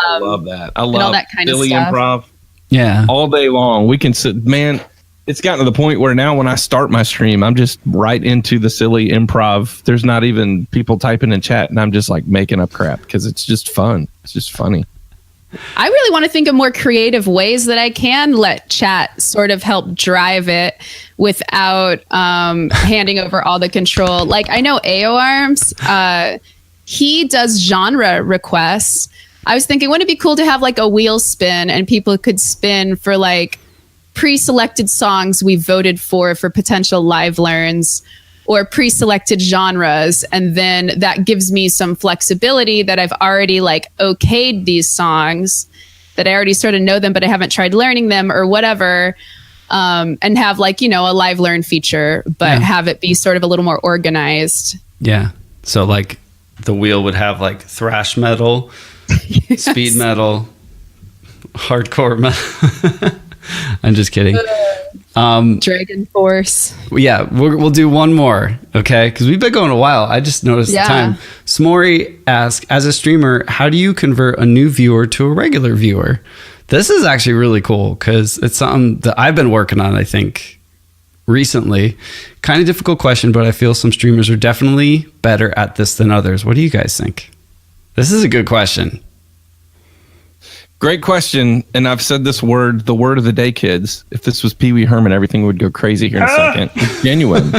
I love that. I love all that kind of silly stuff. Improv. Yeah. All day long. We can sit, man. It's gotten to the point where now when I start my stream, I'm just right into the silly improv. There's not even people typing in chat, and I'm just like making up crap because it's just fun. It's just funny. I really want to think of more creative ways that I can let chat sort of help drive it without handing over all the control. Like I know AO Arms, he does genre requests. I was thinking, wouldn't it be cool to have like a wheel spin and people could spin for like pre-selected songs we voted for potential live learns, or pre-selected genres, and then that gives me some flexibility that I've already like okayed these songs, that I already sort of know them but I haven't tried learning them or whatever, and have like, you know, a live learn feature, but have it be sort of a little more organized. Yeah. So like the wheel would have like thrash metal, speed metal, hardcore metal. I'm just kidding. Dragon Force. Yeah, we'll do one more, okay? Because we've been going a while. I just noticed the time. Smori asks, as a streamer, how do you convert a new viewer to a regular viewer? This is actually really cool because it's something that I've been working on, I think, recently. Kind of difficult question, but I feel some streamers are definitely better at this than others. What do you guys think? This is a good question. Great question. And I've said this word, the word of the day, kids. If this was Pee Wee Herman, everything would go crazy here in a second. It's genuine.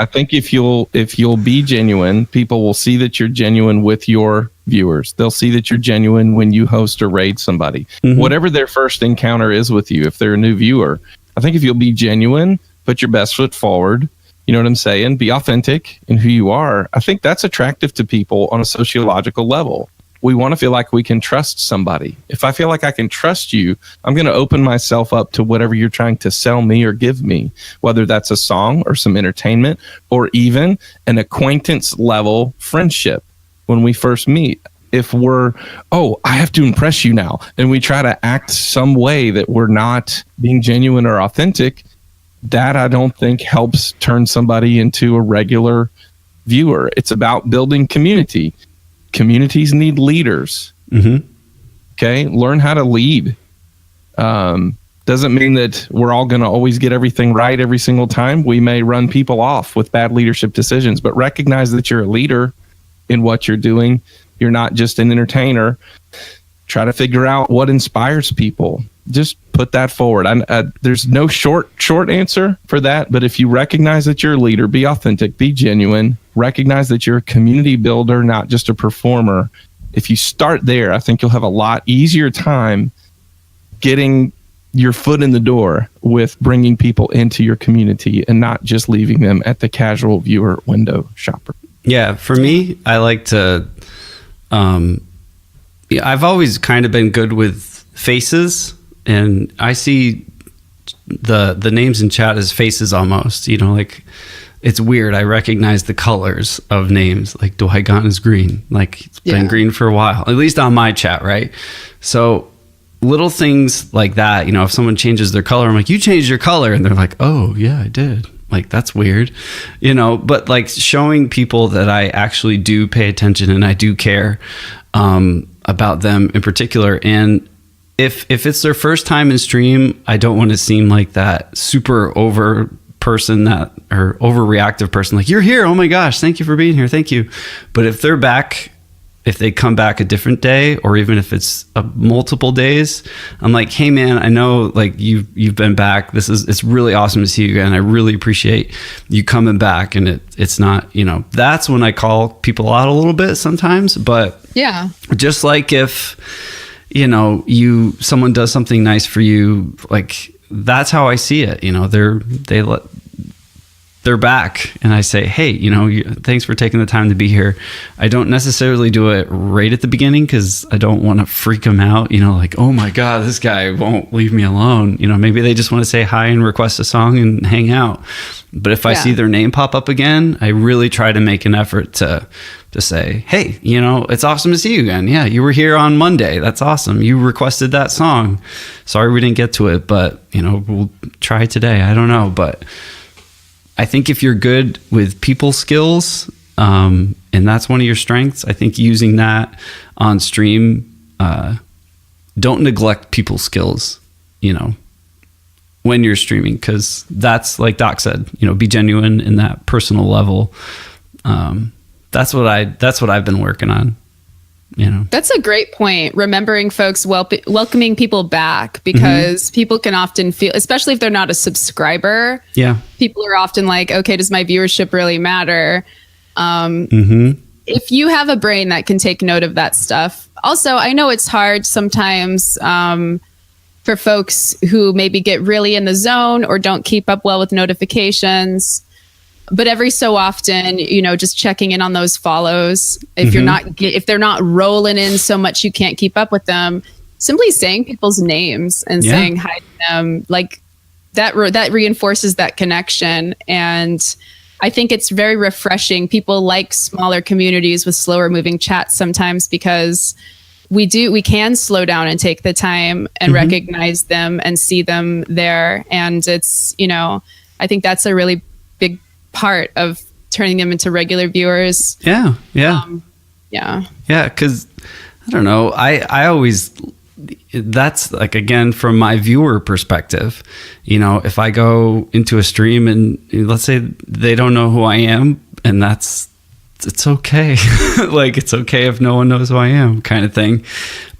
I think if you'll be genuine, people will see that you're genuine with your viewers. They'll see that you're genuine when you host or raid somebody. Whatever their first encounter is with you, if they're a new viewer, I think if you'll be genuine, put your best foot forward, you know what I'm saying? Be authentic in who you are. I think that's attractive to people on a sociological level. We want to feel like we can trust somebody. If I feel like I can trust you, I'm going to open myself up to whatever you're trying to sell me or give me, whether that's a song or some entertainment or even an acquaintance level friendship when we first meet. If we're, I have to impress you now, and we try to act some way that we're not being genuine or authentic, that I don't think helps turn somebody into a regular viewer. It's about building community. Communities need leaders. Okay, learn how to lead. Doesn't mean that we're all going to always get everything right every single time. We may run people off with bad leadership decisions, but recognize that you're a leader in what you're doing. You're not just an entertainer. Try to figure out what inspires people. just put that forward. There's no short answer for that, but if you recognize that you're a leader, be authentic, be genuine, recognize that you're a community builder, not just a performer. If you start there, I think you'll have a lot easier time getting your foot in the door with bringing people into your community and not just leaving them at the casual viewer window shopper. Yeah, for me, I like to, I've always kind of been good with faces, and I see the names in chat as faces almost, like it's weird. I recognize the colors of names, like Dwight is green, like it's been green for a while, at least on my chat, right? So little things like that, if someone changes their color, I'm like, you changed your color, and they're like, oh yeah, I did. Like, that's weird, but like showing people that I actually do pay attention and I do care about them in particular. And if it's their first time in stream, I don't want to seem like that super over person or overreactive person. Like, you're here. Oh my gosh. Thank you for being here. Thank you. But if they're back, if they come back a different day, or even if it's multiple days, I'm like, hey man, I know like you've been back. It's really awesome to see you again. I really appreciate you coming back. And it's not, that's when I call people out a little bit sometimes, but yeah, just like if, someone does something nice for you, like that's how I see it. They're back, and I say, hey, thanks for taking the time to be here. I don't necessarily do it right at the beginning because I don't want to freak them out, like, oh my God, this guy won't leave me alone. Maybe they just want to say hi and request a song and hang out. But if I see their name pop up again, I really try to make an effort to say, hey, it's awesome to see you again. Yeah, you were here on Monday. That's awesome. You requested that song. Sorry we didn't get to it, but, we'll try today. I don't know, but I think if you're good with people skills, and that's one of your strengths, I think using that on stream, don't neglect people skills, when you're streaming, because that's like Doc said, be genuine in that personal level. That's what I've been working on. That's a great point. Remembering folks welcoming people back, because people can often feel, especially if they're not a subscriber. Yeah. People are often like, okay, does my viewership really matter? If you have a brain that can take note of that stuff. Also, I know it's hard sometimes for folks who maybe get really in the zone or don't keep up well with notifications. But every so often, just checking in on those follows. If if they're not rolling in so much you can't keep up with them, simply saying people's names and saying hi to them, like that reinforces that connection. And I think it's very refreshing. People like smaller communities with slower moving chats sometimes, because we can slow down and take the time and recognize them and see them there. And it's, I think that's a really big part of turning them into regular viewers. Yeah. Cause I don't know. I always, that's like, again, from my viewer perspective, if I go into a stream and let's say they don't know who I am, and it's okay. Like, it's okay if no one knows who I am, kind of thing.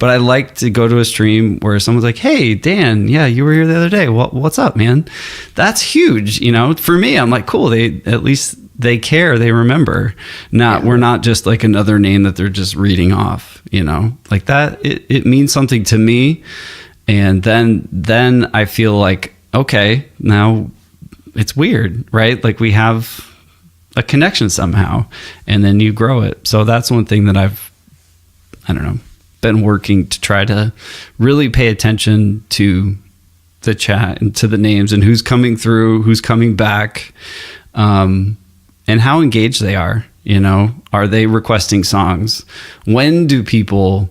But I like to go to a stream where someone's like, hey, Dan, yeah, you were here the other day. What's up, man? That's huge. For me, I'm like, cool. At least they care. They remember. We're not just like another name that they're just reading off, like that. It means something to me. And then I feel like, okay, now it's weird, right? Like we have a connection somehow, and then you grow it. So that's one thing that I've been working to try to really pay attention to the chat and to the names and who's coming through, who's coming back, and how engaged they are. Are they requesting songs? When do people,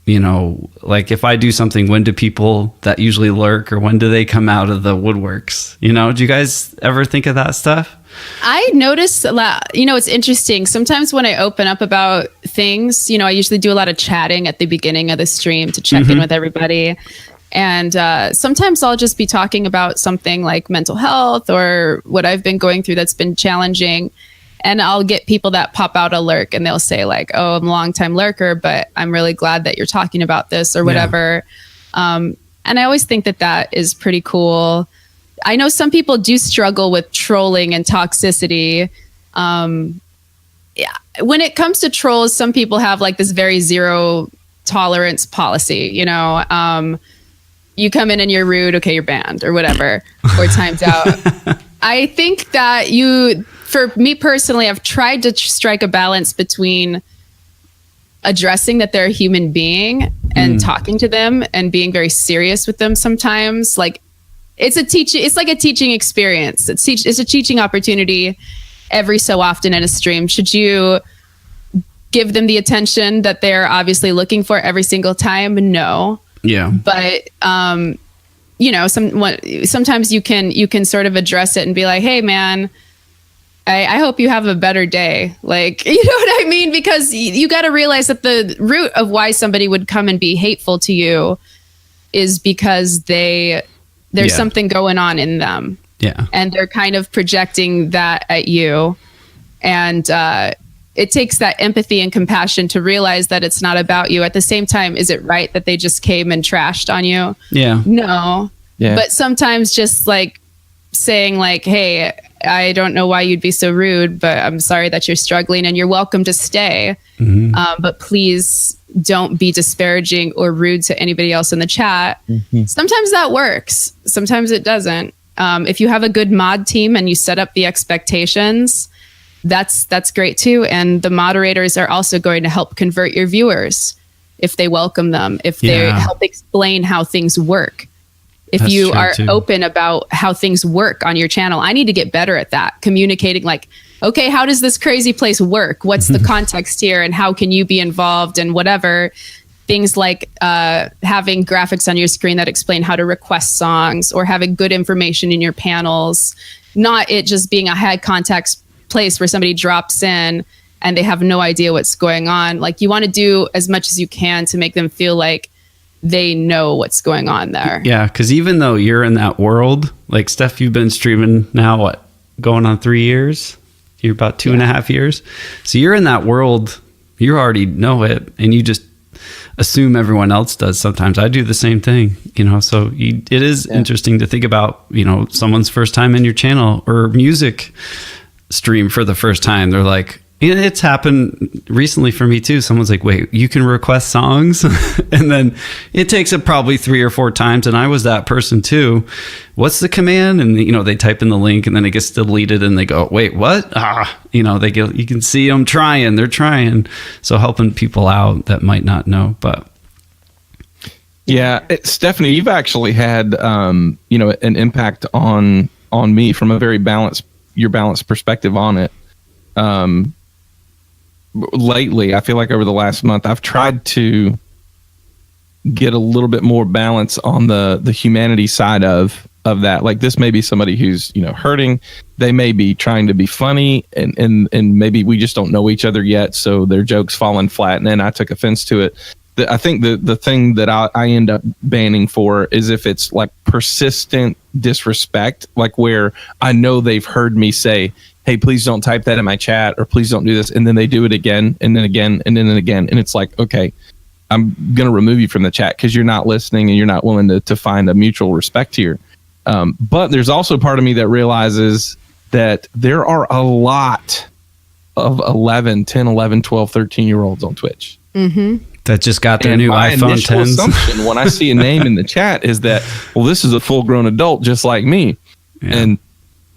like if I do something, when do people that usually lurk, or when do they come out of the woodworks? Do you guys ever think of that stuff? I noticed that, it's interesting. Sometimes when I open up about things, I usually do a lot of chatting at the beginning of the stream to check in with everybody. And sometimes I'll just be talking about something like mental health or what I've been going through that's been challenging. And I'll get people that pop out a lurk, and they'll say like, oh, I'm a longtime lurker, but I'm really glad that you're talking about this or whatever. And I always think that that is pretty cool. I know some people do struggle with trolling and toxicity. Yeah, when it comes to trolls, some people have like this very zero tolerance policy, you know. You come in and you're rude, okay, you're banned or whatever, or time's out. I think that for me personally, I've tried to strike a balance between addressing that they're a human being and talking to them and being very serious with them sometimes. Like it's like a teaching experience. It's a teaching opportunity every so often in a stream. Should you give them the attention that they're obviously looking for every single time? No. Yeah. But you know, sometimes you can sort of address it and be like, hey man, I hope you have a better day. Like, you know what I mean? Because you got to realize that the root of why somebody would come and be hateful to you is because there's something going on in them. Yeah. And they're kind of projecting that at you. And it takes that empathy and compassion to realize that it's not about you. At the same time, is it right that they just came and trashed on you? Yeah. No. Yeah. But sometimes just like saying like, hey, I don't know why you'd be so rude, but I'm sorry that you're struggling and you're welcome to stay. But please don't be disparaging or rude to anybody else in the chat. Sometimes that works. Sometimes it doesn't. If you have a good mod team and you set up the expectations, that's great too. And the moderators are also going to help convert your viewers if they welcome them, if they help explain how things work. If That's you true, are too. open about how things work on your channel. I need to get better at that. Communicating like, okay, how does this crazy place work? What's the context here and how can you be involved and whatever. Things like having graphics on your screen that explain how to request songs or having good information in your panels. Not it just being a high context place where somebody drops in and they have no idea what's going on. Like you want to do as much as you can to make them feel like they know what's going on there. Yeah, because even though you're in that world, like Steph, you've been streaming now, what, going on 3 years? You're about 2.5 years. So you're in that world, you already know it, and you just assume everyone else does sometimes. I do the same thing, you know, so it is interesting to think about, you know, someone's first time in your channel or music stream for the first time. They're like, it's happened recently for me too. Someone's like, wait, you can request songs? And then it takes it probably 3 or 4 times. And I was that person too. What's the command? And, you know, they type in the link and then it gets deleted and they go, wait, what? You know, you can see them trying, they're trying. So helping people out that might not know, but. Yeah. Stephanie, you've actually had, you know, an impact on me from a very balanced perspective on it. Lately, I feel like over the last month, I've tried to get a little bit more balance on the humanity side of that. Like this may be somebody who's, you know, hurting. They may be trying to be funny and maybe we just don't know each other yet. So their joke's falling flat. And then I took offense to it. I think the thing that I end up banning for is if it's like persistent disrespect, like where I know they've heard me say, hey, please don't type that in my chat or please don't do this. And then they do it again and then again and then again. And it's like, okay, I'm going to remove you from the chat because you're not listening and you're not willing to find a mutual respect here. But there's also part of me that realizes that there are a lot of 10, 11, 12, 13-year-olds on Twitch. That just got their and new my iPhone initial 10s. assumption when I see a name in the chat is that, well, this is a full-grown adult just like me. Yeah. And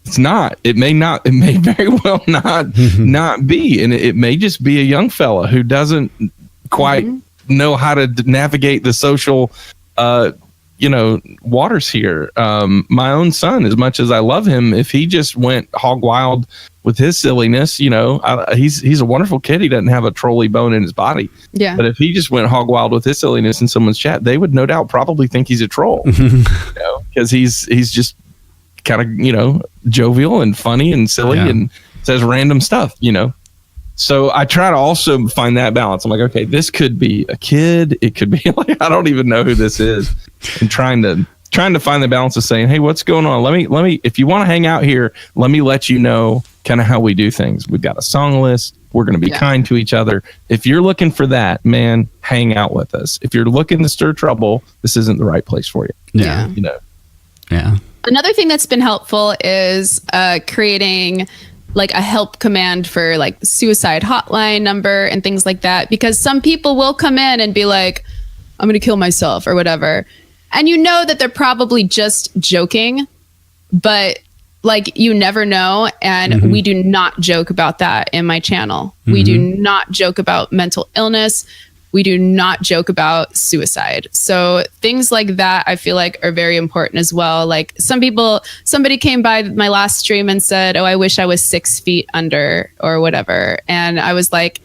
it's not. It may very well not be. And it may just be a young fella who doesn't quite know how to navigate the social, you know, waters here. My own son, as much as I love him, if he just went hog wild with his silliness, you know, he's a wonderful kid. He doesn't have a trolley bone in his body. Yeah. But if he just went hog wild with his silliness in someone's chat, they would no doubt probably think he's a troll, you know, because he's just kind of, you know, jovial and funny and silly and says random stuff, you know. So I try to also find that balance. I'm like, okay, this could be a kid. It could be like, I don't even know who this is. And trying to find the balance of saying, hey, what's going on? Let me, if you want to hang out here, let me let you know kind of how we do things. We've got a song list. We're going to be kind to each other. If you're looking for that, man, hang out with us. If you're looking to stir trouble, this isn't the right place for you. Yeah. You know. Yeah. Another thing that's been helpful is creating like a help command for like suicide hotline number and things like that, because some people will come in and be like, I'm going to kill myself or whatever. And you know that they're probably just joking, but like you never know. And we do not joke about that in my channel. We do not joke about mental illness. We do not joke about suicide. So things like that, I feel like are very important as well. Like somebody came by my last stream and said, oh, I wish I was 6 feet under or whatever. And I was like,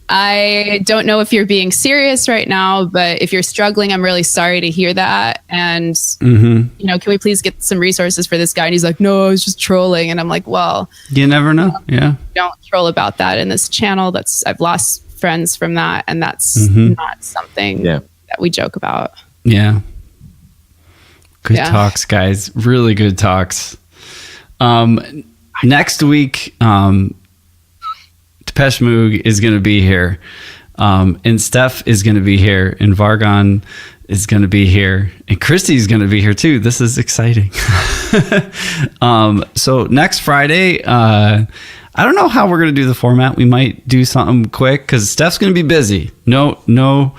I don't know if you're being serious right now, but if you're struggling, I'm really sorry to hear that. And, you know, can we please get some resources for this guy? And he's like, no, I was just trolling. And I'm like, well, you never know. Yeah. Don't troll about that in this channel. I've lost friends from that, and that's not something that we joke about. Yeah. Good talks, guys. Really good talks. Next week, Depeche Moog is going to be here, and Steph is going to be here, and Vargon is going to be here, and Christy is going to be here too. This is exciting. So next Friday, I don't know how we're going to do the format. We might do something quick because Steph's going to be busy. No,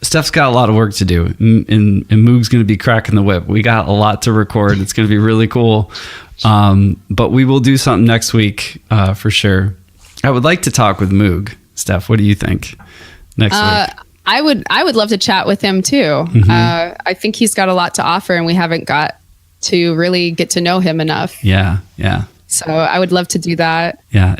Steph's got a lot of work to do, and Moog's going to be cracking the whip. We got a lot to record. It's going to be really cool. But we will do something next week for sure. I would like to talk with Moog. Steph, what do you think next week? I would love to chat with him too. I think he's got a lot to offer, and we haven't got to really get to know him enough. Yeah. So I would love to do that. Yeah,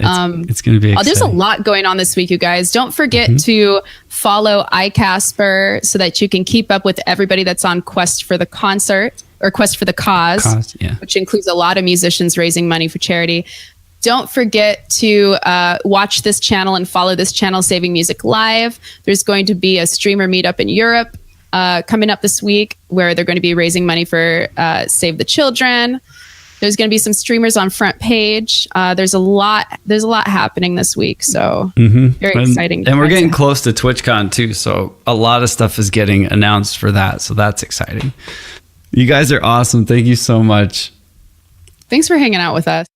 it's going to be exciting. There's a lot going on this week, you guys. Don't forget to follow iCasper so that you can keep up with everybody that's on Quest for the Concert or Quest for the Cause, which includes a lot of musicians raising money for charity. Don't forget to watch this channel and follow this channel, Saving Music Live. There's going to be a streamer meetup in Europe coming up this week where they're going to be raising money for Save the Children. There's going to be some streamers on Front Page. There's a lot happening this week. So very exciting. And we're getting close to TwitchCon too. So a lot of stuff is getting announced for that. So that's exciting. You guys are awesome. Thank you so much. Thanks for hanging out with us.